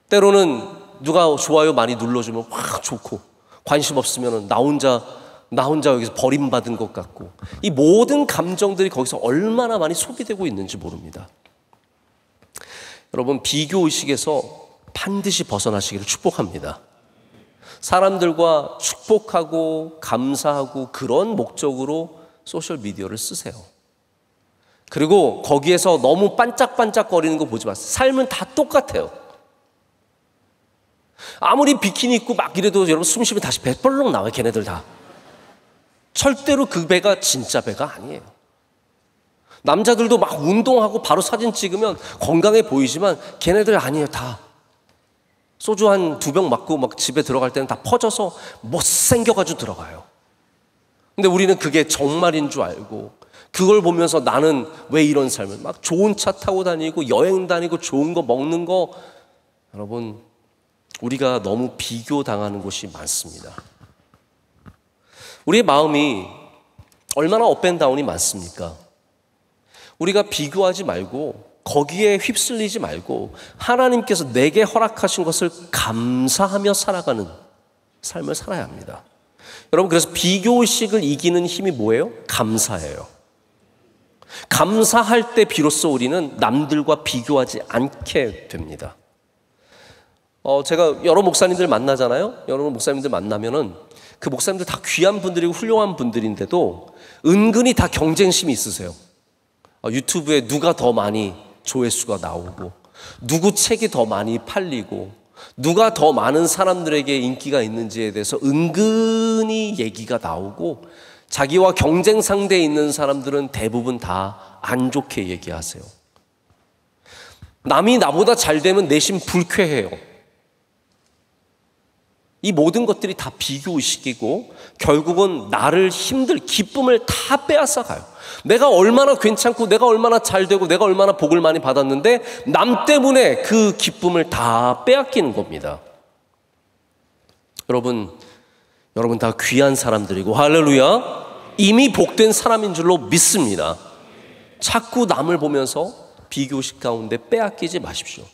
때로는 누가 좋아요 많이 눌러주면 확 좋고 관심 없으면 나 혼자 여기서 버림받은 것 같고 이 모든 감정들이 거기서 얼마나 많이 소비되고 있는지 모릅니다. 여러분 비교의식에서 반드시 벗어나시기를 축복합니다. 사람들과 축복하고 감사하고 그런 목적으로 소셜미디어를 쓰세요. 그리고 거기에서 너무 반짝반짝거리는 거 보지 마세요. 삶은 다 똑같아요. 아무리 비키니 입고 막 이래도 여러분 숨 쉬면 다시 배 뻘렁 나와요. 걔네들 다. 절대로 그 배가 진짜 배가 아니에요. 남자들도 막 운동하고 바로 사진 찍으면 건강해 보이지만 걔네들 아니에요. 다 소주 한 2병 맞고 막 집에 들어갈 때는 다 퍼져서 못생겨가지고 들어가요. 근데 우리는 그게 정말인 줄 알고 그걸 보면서 나는 왜 이런 삶을 막 좋은 차 타고 다니고 여행 다니고 좋은 거 먹는 거 여러분 우리가 너무 비교당하는 곳이 많습니다. 우리의 마음이 얼마나 업앤다운이 많습니까? 우리가 비교하지 말고 거기에 휩쓸리지 말고 하나님께서 내게 허락하신 것을 감사하며 살아가는 삶을 살아야 합니다. 여러분 그래서 비교의식을 이기는 힘이 뭐예요? 감사예요. 감사할 때 비로소 우리는 남들과 비교하지 않게 됩니다. 제가 여러 목사님들 만나잖아요. 여러 목사님들 만나면은 그 목사님들 다 귀한 분들이고 훌륭한 분들인데도 은근히 다 경쟁심이 있으세요. 유튜브에 누가 더 많이 조회수가 나오고 누구 책이 더 많이 팔리고 누가 더 많은 사람들에게 인기가 있는지에 대해서 은근히 얘기가 나오고 자기와 경쟁 상대에 있는 사람들은 대부분 다 안 좋게 얘기하세요. 남이 나보다 잘 되면 내심 불쾌해요. 이 모든 것들이 다 비교의식이고 결국은 나를 기쁨을 다 빼앗아가요. 내가 얼마나 괜찮고 내가 얼마나 잘 되고 내가 얼마나 복을 많이 받았는데 남 때문에 그 기쁨을 다 빼앗기는 겁니다. 여러분 다 귀한 사람들이고 할렐루야 이미 복된 사람인 줄로 믿습니다. 자꾸 남을 보면서 비교의식 가운데 빼앗기지 마십시오.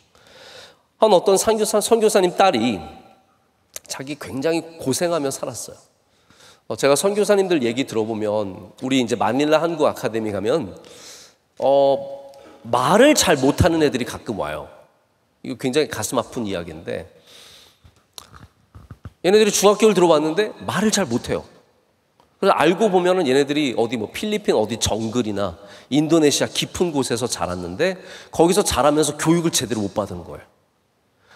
한 어떤 선교사님 딸이 자기 굉장히 고생하며 살았어요. 제가 선교사님들 얘기 들어보면 우리 이제 마닐라 한국 아카데미 가면 말을 잘 못하는 애들이 가끔 와요. 이거 굉장히 가슴 아픈 이야기인데 얘네들이 중학교를 들어왔는데 말을 잘 못해요. 그래서 알고 보면은 얘네들이 어디 뭐 필리핀 어디 정글이나 인도네시아 깊은 곳에서 자랐는데 거기서 자라면서 교육을 제대로 못 받은 거예요.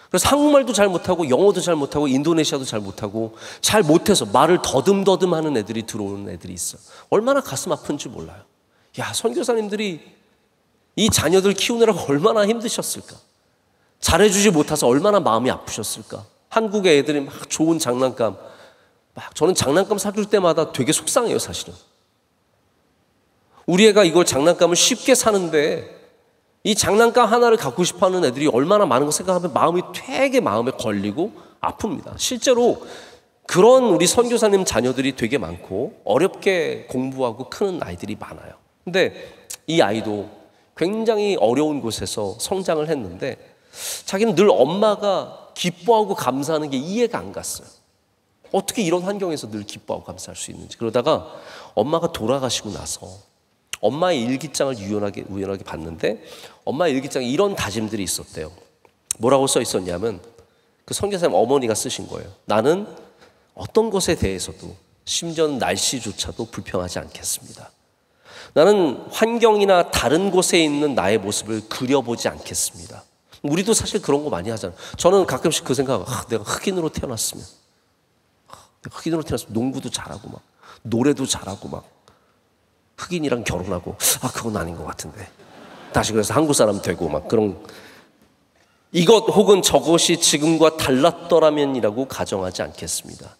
그래서 한국말도 잘 못하고 영어도 잘 못하고 인도네시아도 잘 못하고 잘 못해서 말을 더듬더듬 하는 애들이 들어오는 애들이 있어요. 얼마나 가슴 아픈지 몰라요. 야, 선교사님들이 이 자녀들 키우느라고 얼마나 힘드셨을까. 잘해주지 못해서 얼마나 마음이 아프셨을까. 한국의 애들이 막 좋은 장난감 저는 장난감 사줄 때마다 되게 속상해요. 사실은 우리 애가 이걸 장난감을 쉽게 사는데 이 장난감 하나를 갖고 싶어하는 애들이 얼마나 많은 거 생각하면 마음이 되게 마음에 걸리고 아픕니다. 실제로 그런 우리 선교사님 자녀들이 되게 많고 어렵게 공부하고 크는 아이들이 많아요. 근데 이 아이도 굉장히 어려운 곳에서 성장을 했는데 자기는 늘 엄마가 기뻐하고 감사하는 게 이해가 안 갔어요. 어떻게 이런 환경에서 늘 기뻐하고 감사할 수 있는지. 그러다가 엄마가 돌아가시고 나서 엄마의 일기장을 우연하게 봤는데 엄마의 일기장에 이런 다짐들이 있었대요. 뭐라고 써 있었냐면 그 선교사님 어머니가 쓰신 거예요. 나는 어떤 것에 대해서도 심지어는 날씨조차도 불평하지 않겠습니다. 나는 환경이나 다른 곳에 있는 나의 모습을 그려보지 않겠습니다. 우리도 사실 그런 거 많이 하잖아요. 저는 가끔씩 그 생각, 내가 흑인으로 태어났으면 농구도 잘하고 막 노래도 잘하고 막 흑인이랑 결혼하고 그건 아닌 것 같은데 다시 그래서 한국 사람 되고 막 그런 이것 혹은 저것이 지금과 달랐더라면이라고 가정하지 않겠습니다.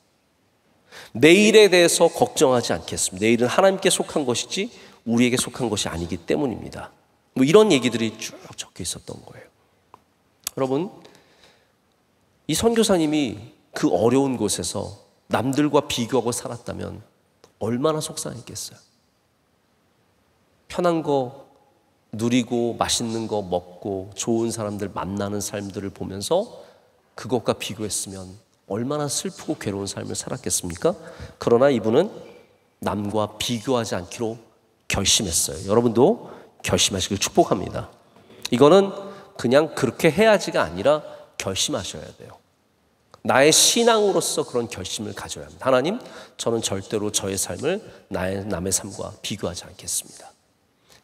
내일에 대해서 걱정하지 않겠습니다. 내일은 하나님께 속한 것이지 우리에게 속한 것이 아니기 때문입니다. 뭐 이런 얘기들이 쭉 적혀 있었던 거예요. 여러분, 이 선교사님이 그 어려운 곳에서 남들과 비교하고 살았다면 얼마나 속상했겠어요. 편한 거 누리고 맛있는 거 먹고 좋은 사람들 만나는 삶들을 보면서 그것과 비교했으면 얼마나 슬프고 괴로운 삶을 살았겠습니까? 그러나 이분은 남과 비교하지 않기로 결심했어요. 여러분도 결심하시길 축복합니다. 이거는 그냥 그렇게 해야지가 아니라 결심하셔야 돼요. 나의 신앙으로서 그런 결심을 가져야 합니다. 하나님, 저는 절대로 저의 삶을 남의 삶과 비교하지 않겠습니다.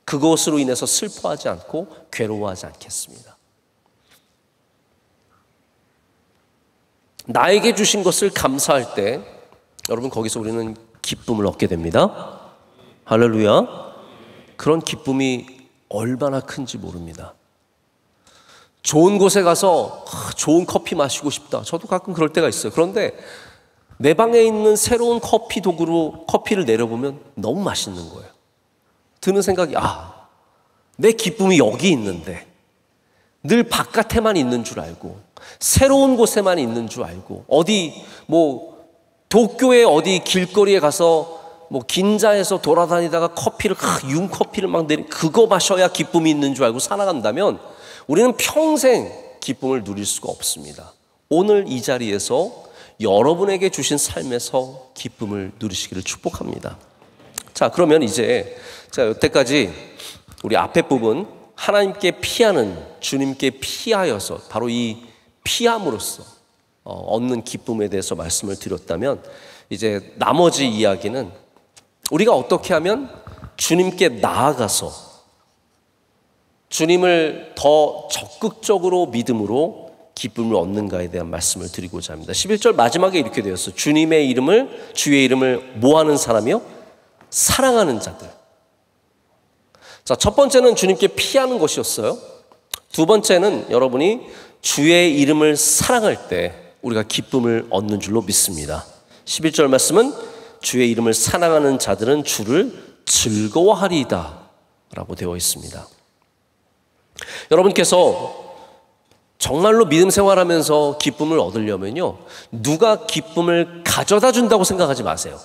그것으로 인해서 슬퍼하지 않고 괴로워하지 않겠습니다. 나에게 주신 것을 감사할 때 여러분 거기서 우리는 기쁨을 얻게 됩니다. 할렐루야. 그런 기쁨이 얼마나 큰지 모릅니다. 좋은 곳에 가서 좋은 커피 마시고 싶다. 저도 가끔 그럴 때가 있어요. 그런데 내 방에 있는 새로운 커피 도구로 커피를 내려보면 너무 맛있는 거예요. 드는 생각이 내 기쁨이 여기 있는데 늘 바깥에만 있는 줄 알고 새로운 곳에만 있는 줄 알고 어디 도쿄의 어디 길거리에 가서 긴자에서 돌아다니다가 융 커피를 막 그거 마셔야 기쁨이 있는 줄 알고 살아간다면 우리는 평생 기쁨을 누릴 수가 없습니다. 오늘 이 자리에서 여러분에게 주신 삶에서 기쁨을 누리시기를 축복합니다. 자, 그러면 이제 제가 여태까지 우리 앞에 부분 하나님께 피하는, 주님께 피하여서 바로 이 피함으로써 얻는 기쁨에 대해서 말씀을 드렸다면 이제 나머지 이야기는 우리가 어떻게 하면 주님께 나아가서 주님을 더 적극적으로 믿음으로 기쁨을 얻는가에 대한 말씀을 드리고자 합니다. 11절 마지막에 이렇게 되었어요. 주의 이름을 뭐하는 사람이요? 사랑하는 자들. 자, 첫 번째는 주님께 피하는 것이었어요. 두 번째는 여러분이 주의 이름을 사랑할 때 우리가 기쁨을 얻는 줄로 믿습니다. 11절 말씀은 주의 이름을 사랑하는 자들은 주를 즐거워하리이다 라고 되어 있습니다. 여러분께서 정말로 믿음 생활하면서 기쁨을 얻으려면요, 누가 기쁨을 가져다 준다고 생각하지 마세요.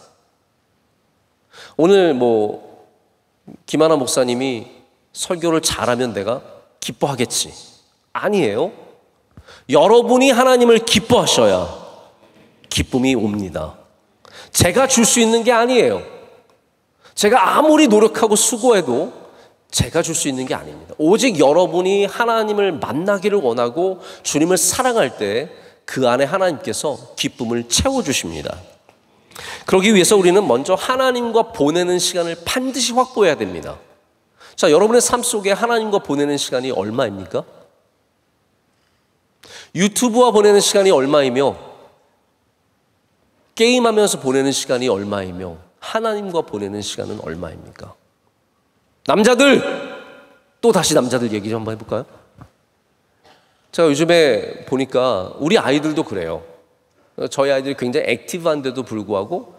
오늘 김하나 목사님이 설교를 잘하면 내가 기뻐하겠지. 아니에요. 여러분이 하나님을 기뻐하셔야 기쁨이 옵니다. 제가 줄 수 있는 게 아니에요. 제가 아무리 노력하고 수고해도 제가 줄 수 있는 게 아닙니다. 오직 여러분이 하나님을 만나기를 원하고 주님을 사랑할 때 그 안에 하나님께서 기쁨을 채워주십니다. 그러기 위해서 우리는 먼저 하나님과 보내는 시간을 반드시 확보해야 됩니다. 자, 여러분의 삶 속에 하나님과 보내는 시간이 얼마입니까? 유튜브와 보내는 시간이 얼마이며 게임하면서 보내는 시간이 얼마이며 하나님과 보내는 시간은 얼마입니까? 남자들! 또 다시 남자들 얘기 좀 한번 해볼까요? 제가 요즘에 보니까 우리 아이들도 그래요. 저희 아이들이 굉장히 액티브한데도 불구하고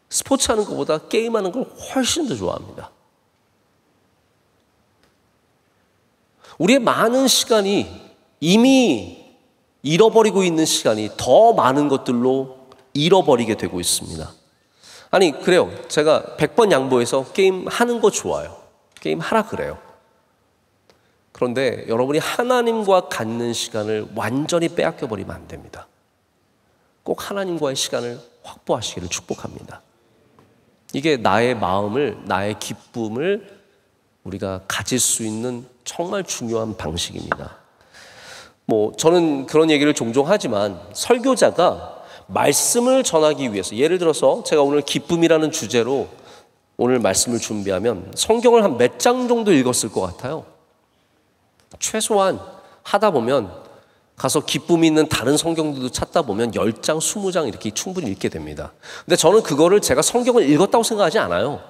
스포츠 하는 것보다 게임하는 걸 훨씬 더 좋아합니다. 우리의 많은 시간이 이미 잃어버리고 있는 시간이 더 많은 것들로 잃어버리게 되고 있습니다. 아니, 그래요. 제가 100번 양보해서 게임 하는 거 좋아요. 게임 하라 그래요. 그런데 여러분이 하나님과 갖는 시간을 완전히 빼앗겨버리면 안 됩니다. 꼭 하나님과의 시간을 확보하시기를 축복합니다. 이게 나의 마음을, 나의 기쁨을 우리가 가질 수 있는 정말 중요한 방식입니다. 저는 그런 얘기를 종종 하지만 설교자가 말씀을 전하기 위해서, 예를 들어서 제가 오늘 기쁨이라는 주제로 오늘 말씀을 준비하면 성경을 한 몇 장 정도 읽었을 것 같아요. 최소한 하다 보면 가서 기쁨이 있는 다른 성경들도 찾다 보면 10장, 20장 이렇게 충분히 읽게 됩니다. 근데 저는 그거를 제가 성경을 읽었다고 생각하지 않아요.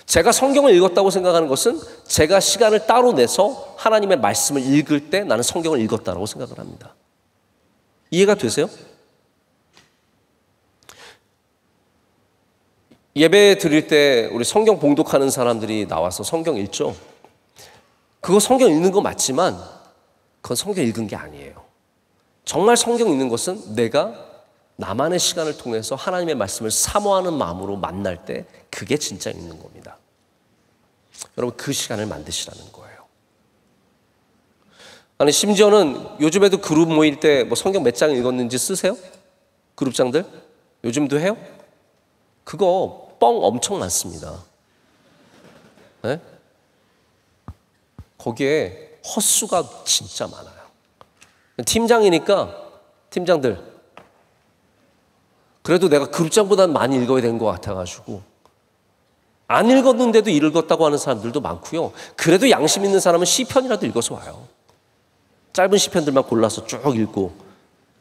제가 성경을 읽었다고 생각하는 것은 제가 시간을 따로 내서 하나님의 말씀을 읽을 때 나는 성경을 읽었다고 생각을 합니다. 이해가 되세요? 예배 드릴 때 우리 성경 봉독하는 사람들이 나와서 성경 읽죠. 그거 성경 읽는 거 맞지만 그건 성경 읽은 게 아니에요. 정말 성경 읽는 것은 내가 나만의 시간을 통해서 하나님의 말씀을 사모하는 마음으로 만날 때 그게 진짜 읽는 겁니다. 여러분, 그 시간을 만드시라는 거예요. 아니, 심지어는 요즘에도 그룹 모일 때 뭐 성경 몇 장 읽었는지 쓰세요? 그룹장들? 요즘도 해요? 그거 뻥 엄청 많습니다. 네? 거기에 헛수가 진짜 많아요. 팀장이니까 팀장들, 그래도 내가 그룹장보다는 많이 읽어야 되는 것 같아가지고 안 읽었는데도 읽었다고 하는 사람들도 많고요. 그래도 양심 있는 사람은 시편이라도 읽어서 와요. 짧은 시편들만 골라서 쭉 읽고,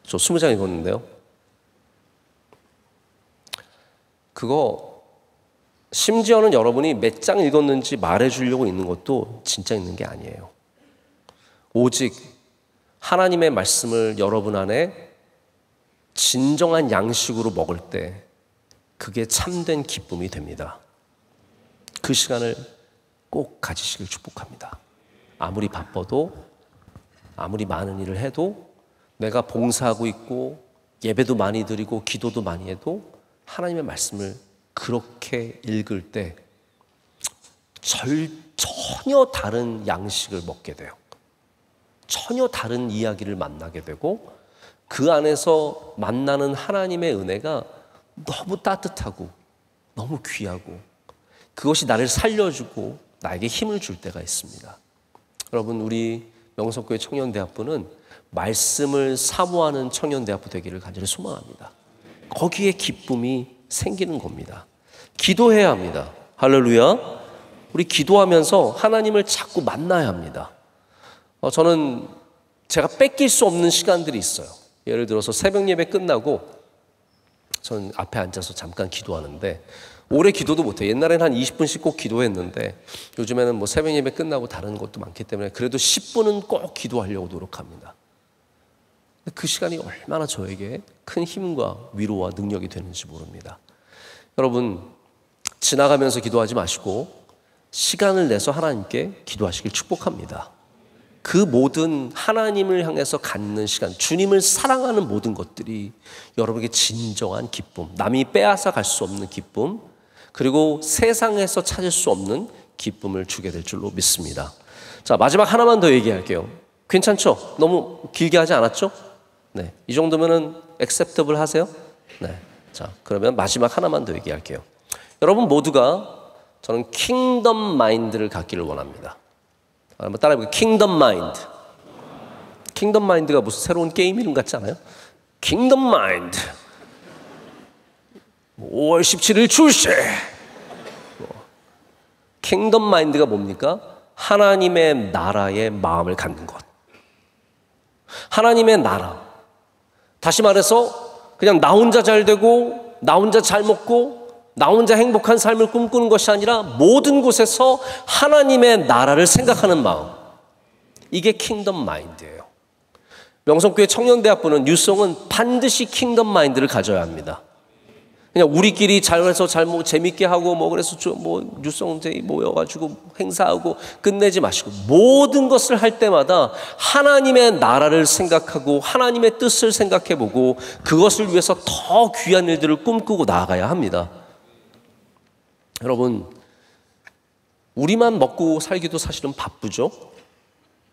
저 20장 읽었는데요. 그거 심지어는 여러분이 몇 장 읽었는지 말해주려고 읽는 것도 진짜 읽는 게 아니에요. 오직 하나님의 말씀을 여러분 안에 진정한 양식으로 먹을 때 그게 참된 기쁨이 됩니다. 그 시간을 꼭 가지시길 축복합니다. 아무리 바빠도, 아무리 많은 일을 해도, 내가 봉사하고 있고 예배도 많이 드리고 기도도 많이 해도 하나님의 말씀을 그렇게 읽을 때 전혀 다른 양식을 먹게 돼요. 전혀 다른 이야기를 만나게 되고 그 안에서 만나는 하나님의 은혜가 너무 따뜻하고 너무 귀하고 그것이 나를 살려주고 나에게 힘을 줄 때가 있습니다. 여러분, 우리 명석교회 청년대학부는 말씀을 사모하는 청년대학부 되기를 간절히 소망합니다. 거기에 기쁨이 생기는 겁니다. 기도해야 합니다. 할렐루야. 우리 기도하면서 하나님을 자꾸 만나야 합니다. 저는 제가 뺏길 수 없는 시간들이 있어요. 예를 들어서 새벽 예배 끝나고 저는 앞에 앉아서 잠깐 기도하는데 오래 기도도 못해요. 옛날에는 한 20분씩 꼭 기도했는데 요즘에는 뭐 새벽 예배 끝나고 다른 것도 많기 때문에 그래도 10분은 꼭 기도하려고 노력합니다. 그 시간이 얼마나 저에게 큰 힘과 위로와 능력이 되는지 모릅니다. 여러분, 지나가면서 기도하지 마시고 시간을 내서 하나님께 기도하시길 축복합니다. 그 모든 하나님을 향해서 갖는 시간, 주님을 사랑하는 모든 것들이 여러분에게 진정한 기쁨, 남이 빼앗아 갈 수 없는 기쁨, 그리고 세상에서 찾을 수 없는 기쁨을 주게 될 줄로 믿습니다. 자, 마지막 하나만 더 얘기할게요. 괜찮죠? 너무 길게 하지 않았죠? 네, 이 정도면은 acceptable 하세요? 네, 자, 그러면 마지막 하나만 더 얘기할게요. 여러분 모두가 저는 킹덤 마인드를 갖기를 원합니다. 한번 따라해볼게요. 킹덤 마인드. 킹덤 마인드가 무슨 새로운 게임 이름 같지 않아요? 킹덤 마인드. 5월 17일 출시. 킹덤 마인드가 뭡니까? 하나님의 나라의 마음을 갖는 것. 하나님의 나라. 다시 말해서 그냥 나 혼자 잘 되고 나 혼자 잘 먹고 나 혼자 행복한 삶을 꿈꾸는 것이 아니라 모든 곳에서 하나님의 나라를 생각하는 마음. 이게 킹덤 마인드예요. 명성교회 청년대학부는 뉴송은 반드시 킹덤 마인드를 가져야 합니다. 그냥 우리끼리 잘해서 뭐 재밌게 하고 뭐 그래서 뭐 뉴송데이 모여가지고 행사하고 끝내지 마시고 모든 것을 할 때마다 하나님의 나라를 생각하고 하나님의 뜻을 생각해보고 그것을 위해서 더 귀한 일들을 꿈꾸고 나아가야 합니다. 여러분, 우리만 먹고 살기도 사실은 바쁘죠.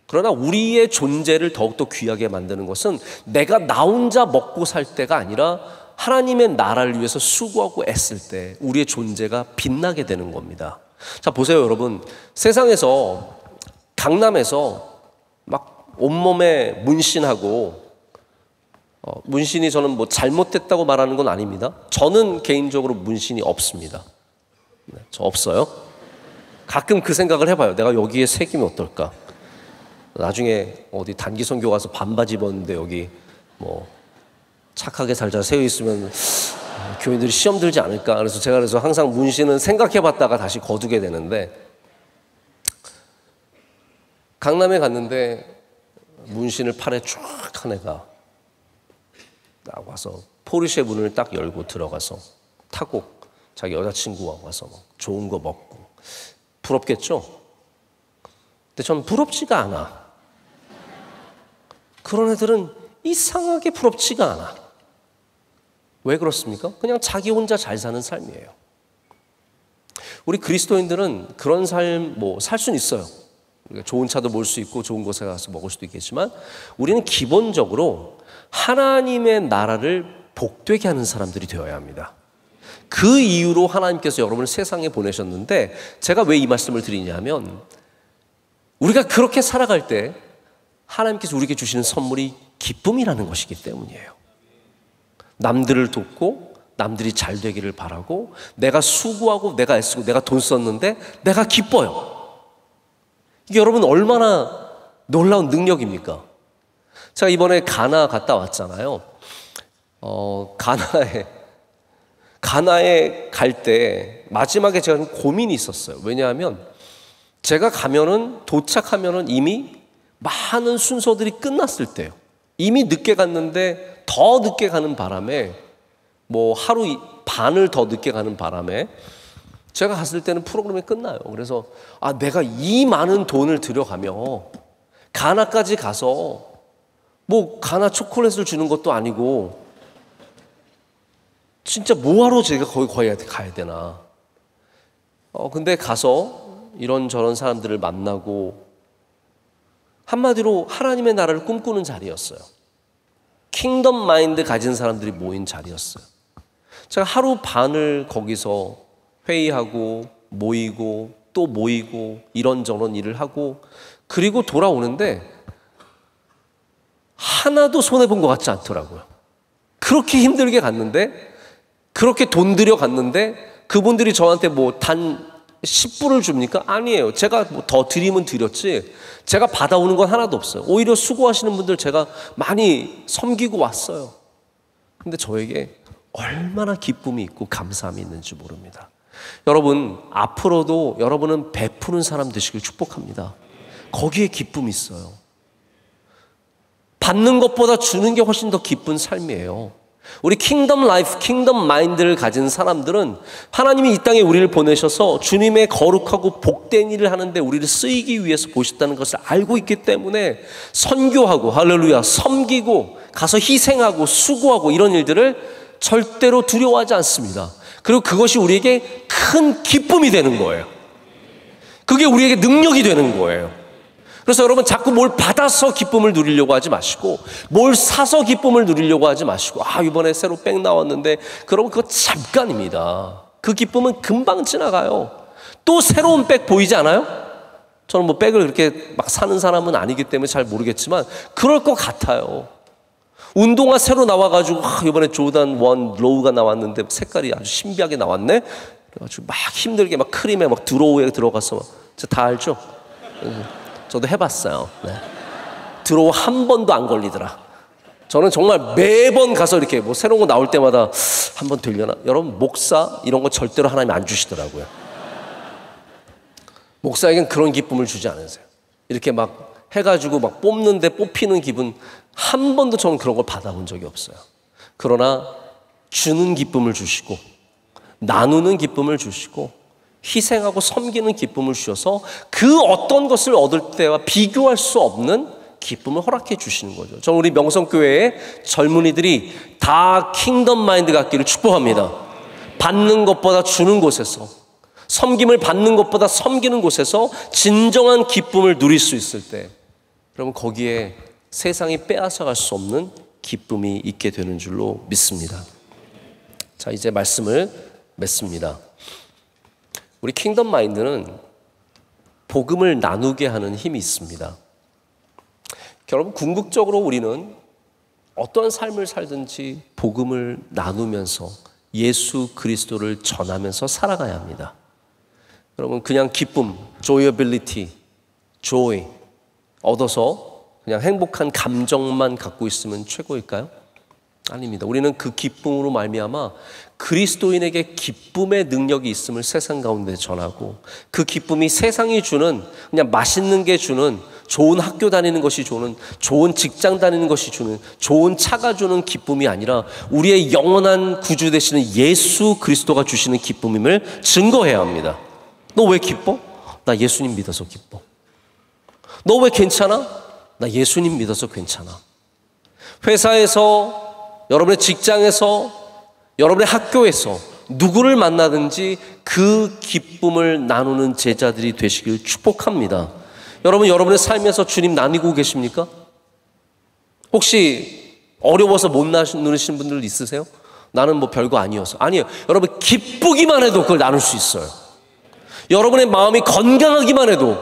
그러나 우리의 존재를 더욱더 귀하게 만드는 것은 내가 나 혼자 먹고 살 때가 아니라 하나님의 나라를 위해서 수고하고 애쓸 때 우리의 존재가 빛나게 되는 겁니다. 자, 보세요, 여러분. 세상에서 강남에서 막 온몸에 문신하고 문신이 저는 뭐 잘못됐다고 말하는 건 아닙니다. 저는 개인적으로 문신이 없습니다. 네, 저 없어요. 가끔 그 생각을 해봐요. 내가 여기에 새기면 어떨까? 나중에 어디 단기 선교 가서 반바지 입었는데 여기 뭐 착하게 살자 세워 있으면 교인들이 시험 들지 않을까? 그래서 항상 문신은 생각해봤다가 다시 거두게 되는데 강남에 갔는데 문신을 팔에 쫙 한 애가 딱 와서 포르쉐 문을 딱 열고 들어가서 타고 자기 여자친구와 와서 뭐 좋은 거 먹고. 부럽겠죠? 근데 전 부럽지가 않아. 그런 애들은 이상하게 부럽지가 않아. 왜 그렇습니까? 그냥 자기 혼자 잘 사는 삶이에요. 우리 그리스도인들은 그런 삶 살 수는 있어요. 우리가 좋은 차도 몰 수 있고 좋은 곳에 가서 먹을 수도 있겠지만 우리는 기본적으로 하나님의 나라를 복되게 하는 사람들이 되어야 합니다. 그 이유로 하나님께서 여러분을 세상에 보내셨는데 제가 왜 이 말씀을 드리냐면 우리가 그렇게 살아갈 때 하나님께서 우리에게 주시는 선물이 기쁨이라는 것이기 때문이에요. 남들을 돕고 남들이 잘 되기를 바라고 내가 수고하고 내가 애쓰고 내가 돈 썼는데 내가 기뻐요. 이게 여러분 얼마나 놀라운 능력입니까? 제가 이번에 가나 갔다 왔잖아요. 가나에 갈 때 마지막에 제가 고민이 있었어요. 왜냐하면 제가 도착하면은 이미 많은 순서들이 끝났을 때요. 이미 늦게 갔는데 더 늦게 가는 바람에 하루 반을 더 늦게 가는 바람에 제가 갔을 때는 프로그램이 끝나요. 그래서 내가 이 많은 돈을 들여가며 가나까지 가서 가나 초콜릿을 주는 것도 아니고 진짜 뭐하러 제가 거기 가야 되나. 근데 가서 이런저런 사람들을 만나고 한마디로 하나님의 나라를 꿈꾸는 자리였어요. 킹덤 마인드 가진 사람들이 모인 자리였어요. 제가 하루 반을 거기서 회의하고 모이고 또 모이고 이런저런 일을 하고 그리고 돌아오는데 하나도 손해본 것 같지 않더라고요. 그렇게 힘들게 갔는데 그렇게 돈 들여 갔는데 그분들이 저한테 단 10불을 줍니까? 아니에요. 제가 더 드리면 드렸지 제가 받아오는 건 하나도 없어요. 오히려 수고하시는 분들 제가 많이 섬기고 왔어요. 근데 저에게 얼마나 기쁨이 있고 감사함이 있는지 모릅니다. 여러분 앞으로도 여러분은 베푸는 사람 되시길 축복합니다. 거기에 기쁨이 있어요. 받는 것보다 주는 게 훨씬 더 기쁜 삶이에요. 우리 킹덤 라이프, 킹덤 마인드를 가진 사람들은 하나님이 이 땅에 우리를 보내셔서 주님의 거룩하고 복된 일을 하는데 우리를 쓰이기 위해서 보셨다는 것을 알고 있기 때문에 선교하고 할렐루야 섬기고 가서 희생하고 수고하고 이런 일들을 절대로 두려워하지 않습니다. 그리고 그것이 우리에게 큰 기쁨이 되는 거예요. 그게 우리에게 능력이 되는 거예요. 그래서 여러분 자꾸 뭘 받아서 기쁨을 누리려고 하지 마시고 뭘 사서 기쁨을 누리려고 하지 마시고 이번에 새로 백 나왔는데 그러면 그거 잠깐입니다. 그 기쁨은 금방 지나가요. 또 새로운 백 보이지 않아요? 저는 백을 그렇게 막 사는 사람은 아니기 때문에 잘 모르겠지만 그럴 것 같아요. 운동화 새로 나와가지고 이번에 조던 1 로우가 나왔는데 색깔이 아주 신비하게 나왔네. 그래가지고 막 힘들게 막 크림에 막 드로우에 들어가서 다 알죠? 저도 해봤어요. 네. 드로우 한 번도 안 걸리더라. 저는 정말 매번 가서 이렇게 새로운 거 나올 때마다 한 번 되려나? 여러분 목사 이런 거 절대로 하나님 안 주시더라고요. 목사에겐 그런 기쁨을 주지 않으세요. 이렇게 막 해가지고 막 뽑는데 뽑히는 기분 한 번도 저는 그런 걸 받아본 적이 없어요. 그러나 주는 기쁨을 주시고 나누는 기쁨을 주시고 희생하고 섬기는 기쁨을 주셔서 그 어떤 것을 얻을 때와 비교할 수 없는 기쁨을 허락해 주시는 거죠. 저는 우리 명성교회의 젊은이들이 다 킹덤 마인드 갖기를 축복합니다. 받는 것보다 주는 곳에서 섬김을 받는 것보다 섬기는 곳에서 진정한 기쁨을 누릴 수 있을 때 여러분 거기에 세상이 빼앗아갈 수 없는 기쁨이 있게 되는 줄로 믿습니다. 자, 이제 말씀을 맺습니다. 우리 킹덤 마인드는 복음을 나누게 하는 힘이 있습니다. 여러분 궁극적으로 우리는 어떤 삶을 살든지 복음을 나누면서 예수 그리스도를 전하면서 살아가야 합니다. 여러분 그냥 기쁨, joyability, joy 얻어서 그냥 행복한 감정만 갖고 있으면 최고일까요? 아닙니다. 우리는 그 기쁨으로 말미암아 그리스도인에게 기쁨의 능력이 있음을 세상 가운데 전하고 그 기쁨이 세상이 주는 그냥 맛있는 게 주는 좋은 학교 다니는 것이 주는, 좋은 직장 다니는 것이 주는, 좋은 차가 주는 기쁨이 아니라 우리의 영원한 구주 되시는 예수 그리스도가 주시는 기쁨임을 증거해야 합니다. 너 왜 기뻐? 나 예수님 믿어서 기뻐. 너 왜 괜찮아? 나 예수님 믿어서 괜찮아. 회사에서, 여러분의 직장에서, 여러분의 학교에서 누구를 만나든지 그 기쁨을 나누는 제자들이 되시길 축복합니다. 여러분, 여러분의 삶에서 주님 나누고 계십니까? 혹시 어려워서 못 나누시는 분들 있으세요? 나는 뭐 별거 아니어서. 아니에요. 여러분, 기쁘기만 해도 그걸 나눌 수 있어요. 여러분의 마음이 건강하기만 해도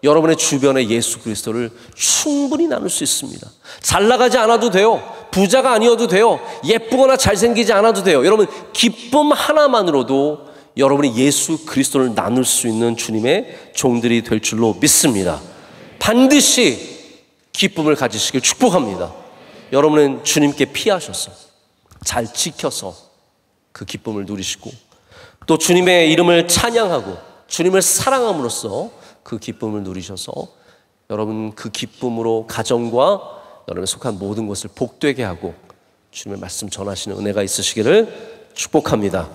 여러분의 주변에 예수 그리스도를 충분히 나눌 수 있습니다. 잘 나가지 않아도 돼요. 부자가 아니어도 돼요. 예쁘거나 잘생기지 않아도 돼요. 여러분, 기쁨 하나만으로도 여러분이 예수 그리스도를 나눌 수 있는 주님의 종들이 될 줄로 믿습니다. 반드시 기쁨을 가지시길 축복합니다. 여러분은 주님께 피하셔서 잘 지켜서 그 기쁨을 누리시고, 또 주님의 이름을 찬양하고 주님을 사랑함으로써 그 기쁨을 누리셔서 여러분 그 기쁨으로 가정과 여러분에 속한 모든 것을 복되게 하고 주님의 말씀 전하시는 은혜가 있으시기를 축복합니다.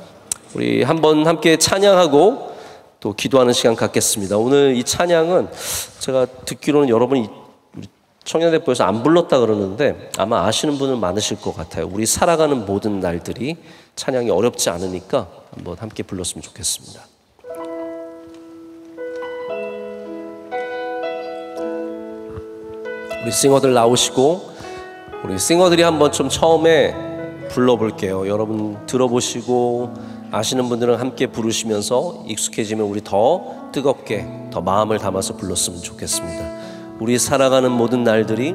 우리 한번 함께 찬양하고 또 기도하는 시간 갖겠습니다. 오늘 이 찬양은 제가 듣기로는 여러분이 우리 청년대표에서 안 불렀다 그러는데 아마 아시는 분은 많으실 것 같아요. 우리 살아가는 모든 날들이 찬양이 어렵지 않으니까 한번 함께 불렀으면 좋겠습니다. 우리 싱어들 나오시고 우리 싱어들이 한번 좀 처음에 불러볼게요. 여러분 들어보시고 아시는 분들은 함께 부르시면서 익숙해지면 우리 더 뜨겁게 더 마음을 담아서 불렀으면 좋겠습니다. 우리 살아가는 모든 날들이,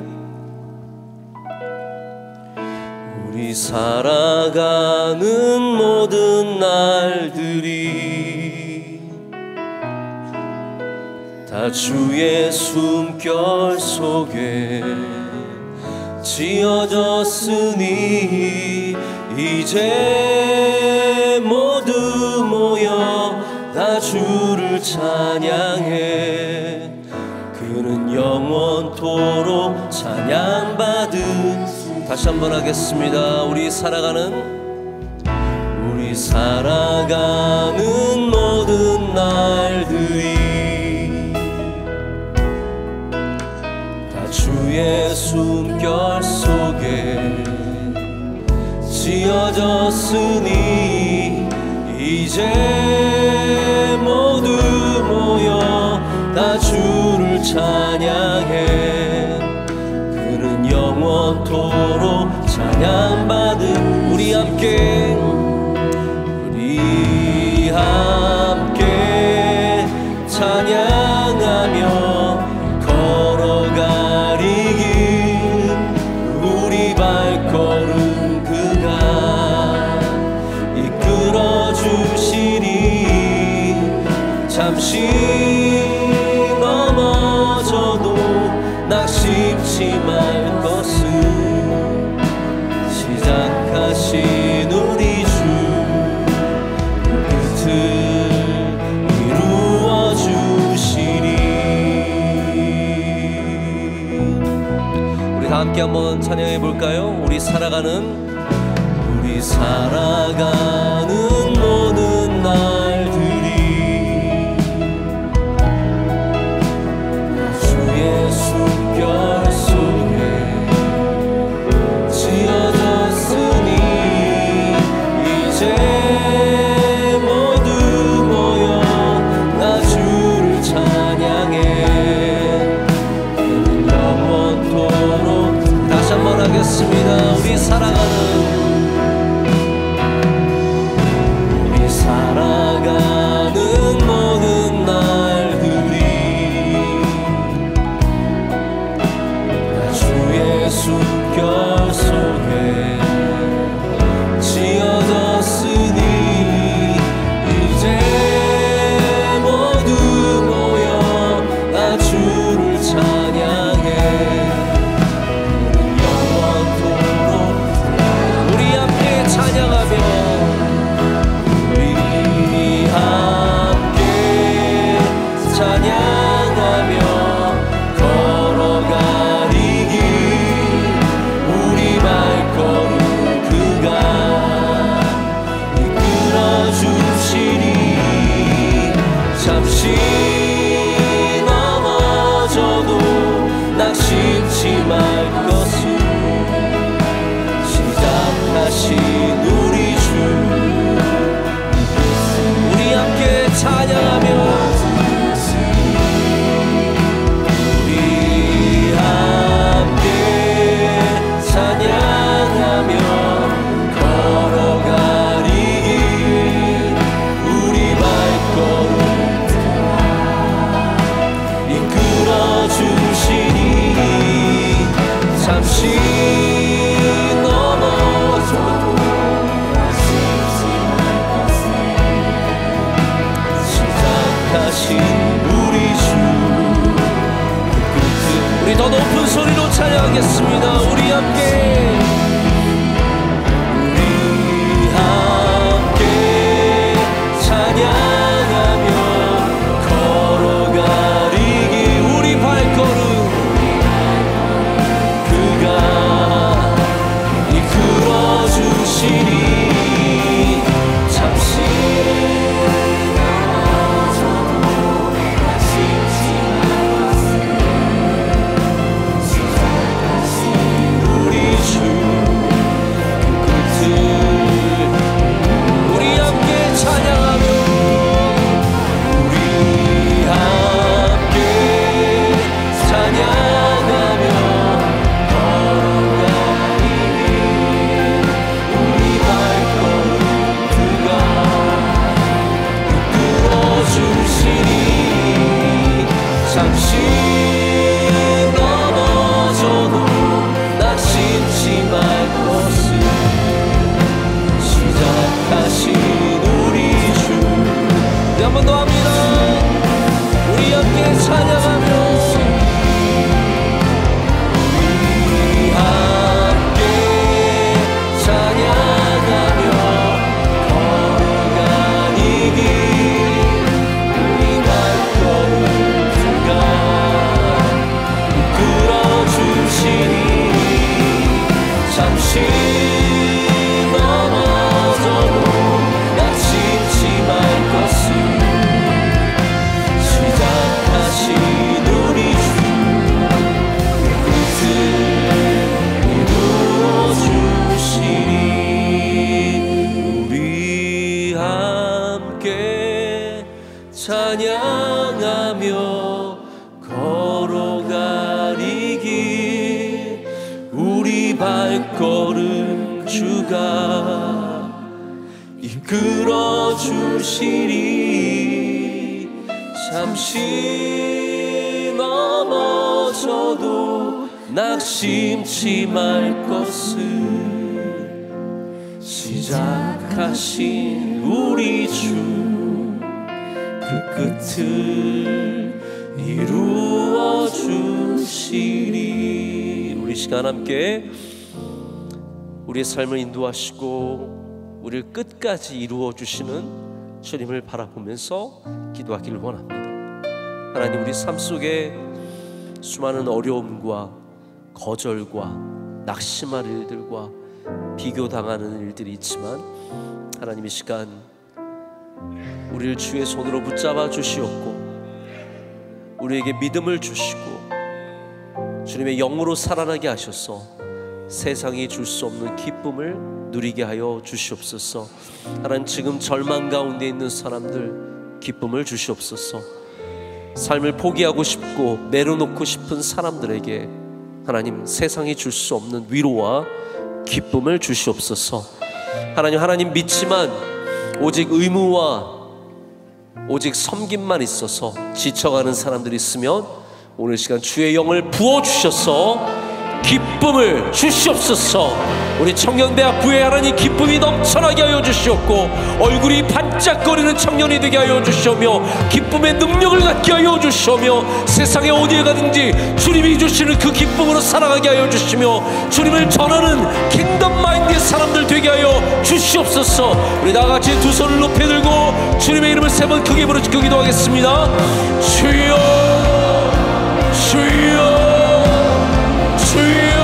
우리 살아가는 모든 날들이 다 주의 숨결 속에 지어졌으니 이제 모두 모여 다 주를 찬양해. 그는 영원토록 찬양받은. 다시 한번 하겠습니다. 우리 살아가는 모든 날들이 주의 숨결 속에 지어졌으니 이제 모두 모여 다 주를 찬양해. 그는 영원토록 찬양받은. 우리 함께 찬양하며 걸음 그가 이끌어 주시니 잠시 넘어져도 낙심치 말 것은 시작하신 우리 주 끝을 이루어 주시니. 우리 다 함께 한번 찬양해 볼까요? 우리 살아가는 모든 날들이 주의 숨결 속에 지어졌으니 이제 모두 모여 나 주를 찬양해. 영원토록. 다시 한번 하겠습니다. 우리 살아가는 모든 날들이 주의 숨결 속에 지어졌으니 이제 모두 모여 나 주를 찬양해. 영원토록 낙심치 말 것을 시작하신 우리 주 우리 함께 찬양하며 우리 더 높은 소리로 찬양하겠습니다. 우리 함께 찬양하며 걸어가리기 우리 발걸음 그가 이끌어 주시니 잠시 잠시 넘어져도 낙심치 말 것을 시작하신 우리 주 한 번 더 합니다. 우리 함께 찬양하며 우리 함께 찬양하며 걸어가니 길 우리 발걸음 잠시 넘어져도 낙심치 말 것을 시작하신 우리 주 끝을 이루어 주시니 우리 함께 찬양하며 걸어가리 길 우리 발걸음 주가 이끌어 주시리 잠시 넘어져도 낙심치 말 것을 시작하신 우리 주 그 끝을 이루어 주시리 우리 시간 함께 우리의 삶을 인도하시고 우리를 끝까지 이루어 주시는 주님을 바라보면서 기도하기를 원합니다. 하나님 우리 삶 속에 수많은 어려움과 거절과 낙심할 일들과 비교당하는 일들이 있지만 하나님 이 시간 우리를 주의 손으로 붙잡아 주시옵고 우리에게 믿음을 주시고 주님의 영으로 살아나게 하셔서 세상이 줄 수 없는 기쁨을 누리게 하여 주시옵소서. 하나님 지금 절망 가운데 있는 사람들 기쁨을 주시옵소서. 삶을 포기하고 싶고 내려놓고 싶은 사람들에게 하나님 세상이 줄 수 없는 위로와 기쁨을 주시옵소서. 하나님 믿지만 오직 의무와 오직 섬김만 있어서 지쳐가는 사람들이 있으면 오늘 시간 주의 영을 부어주셔서 기쁨을 주시옵소서. 우리 청년대학부에 하나님 기쁨이 넘쳐나게 하여 주시옵고 얼굴이 반짝거리는 청년이 되게 하여 주시오며 기쁨의 능력을 갖게 하여 주시오며 세상에 어디에 가든지 주님이 주시는 그 기쁨으로 살아가게 하여 주시며 주님을 전하는 킹덤 마인드의 사람들 되게 하여 주시옵소서. 우리 다같이 두 손을 높이 들고 주님의 이름을 세 번 크게 부르짖고 기도하겠습니다. 주여 주여 주여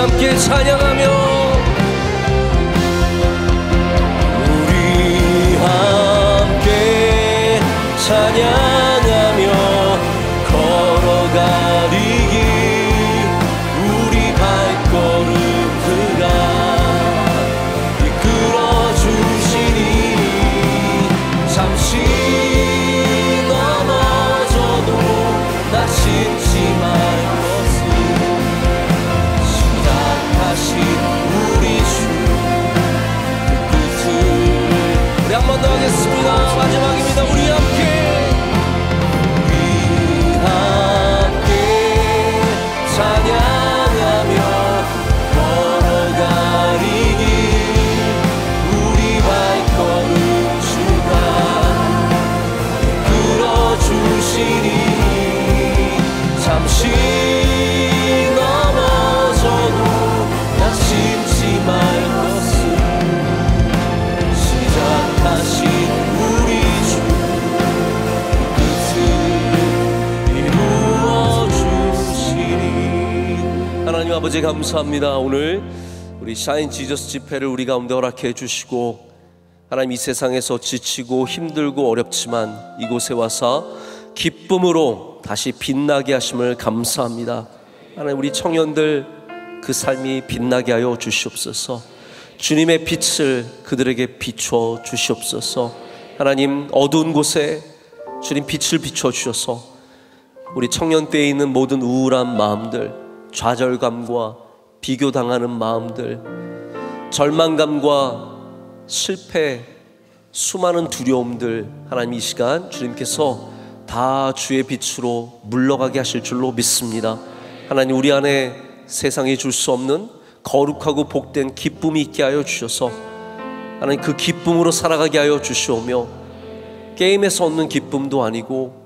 함께 찬양하며 우리 함께 찬양하며 걸어가리 우리 발걸음 그가 이끌어 주시니 잠시 넘어져도 낙심치 말 것을 시작하신 우리 주 그 끝을 우리 한 번 더 하겠습니다. 마지막입니다. 우리 함께 찬양하며 걸어가리 우리 발걸음 주가 이끌어주시니 잠시 넘어져도 낙심치 말 것을 시작하신 우리 주 끝을 이루어주시니. 하나님 아버지 감사합니다. 오늘 우리 샤인 지저스 집회를 우리 가운데 허락해 주시고 하나님 이 세상에서 지치고 힘들고 어렵지만 이곳에 와서 기쁨으로 다시 빛나게 하심을 감사합니다. 하나님 우리 청년들 그 삶이 빛나게 하여 주시옵소서. 주님의 빛을 그들에게 비춰 주시옵소서. 하나님 어두운 곳에 주님 빛을 비춰 주셔서 우리 청년 때에 있는 모든 우울한 마음들, 좌절감과 비교당하는 마음들, 절망감과 실패, 수많은 두려움들 하나님 이 시간 주님께서 다 주의 빛으로 물러가게 하실 줄로 믿습니다. 하나님 우리 안에 세상이 줄 수 없는 거룩하고 복된 기쁨이 있게 하여 주셔서 하나님 그 기쁨으로 살아가게 하여 주시오며 게임에서 얻는 기쁨도 아니고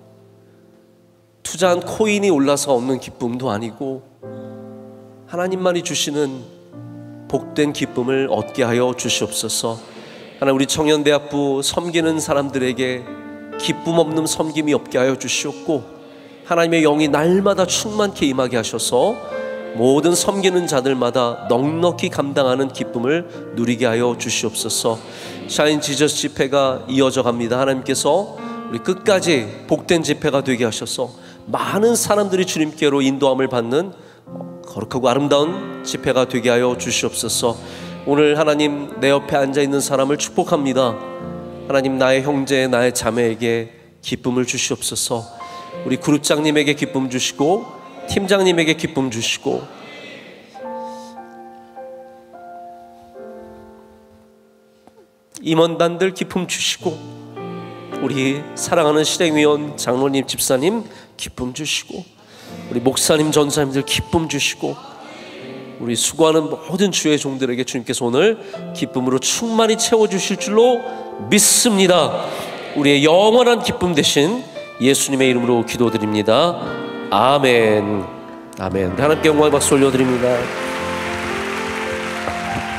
투자한 코인이 올라서 얻는 기쁨도 아니고 하나님만이 주시는 복된 기쁨을 얻게 하여 주시옵소서. 하나님 우리 청년대학부 섬기는 사람들에게 기쁨 없는 섬김이 없게 하여 주시옵고 하나님의 영이 날마다 충만케 임하게 하셔서 모든 섬기는 자들마다 넉넉히 감당하는 기쁨을 누리게 하여 주시옵소서. 샤인 지저스 집회가 이어져 갑니다. 하나님께서 우리 끝까지 복된 집회가 되게 하셔서 많은 사람들이 주님께로 인도함을 받는 거룩하고 아름다운 집회가 되게 하여 주시옵소서. 오늘 하나님 내 옆에 앉아있는 사람을 축복합니다. 하나님 나의 형제 나의 자매에게 기쁨을 주시옵소서. 우리 그룹장님에게 기쁨 주시고 팀장님에게 기쁨 주시고 임원단들 기쁨 주시고 우리 사랑하는 실행위원 장로님 집사님 기쁨 주시고 우리 목사님 전사님들 기쁨 주시고 우리 수고하는 모든 주의 종들에게 주님께서 오늘 기쁨으로 충만히 채워주실 줄로 믿습니다. 우리의 영원한 기쁨 되신 예수님의 이름으로 기도드립니다. 아멘. 아멘. 하나님께 영광의 박수 올려드립니다.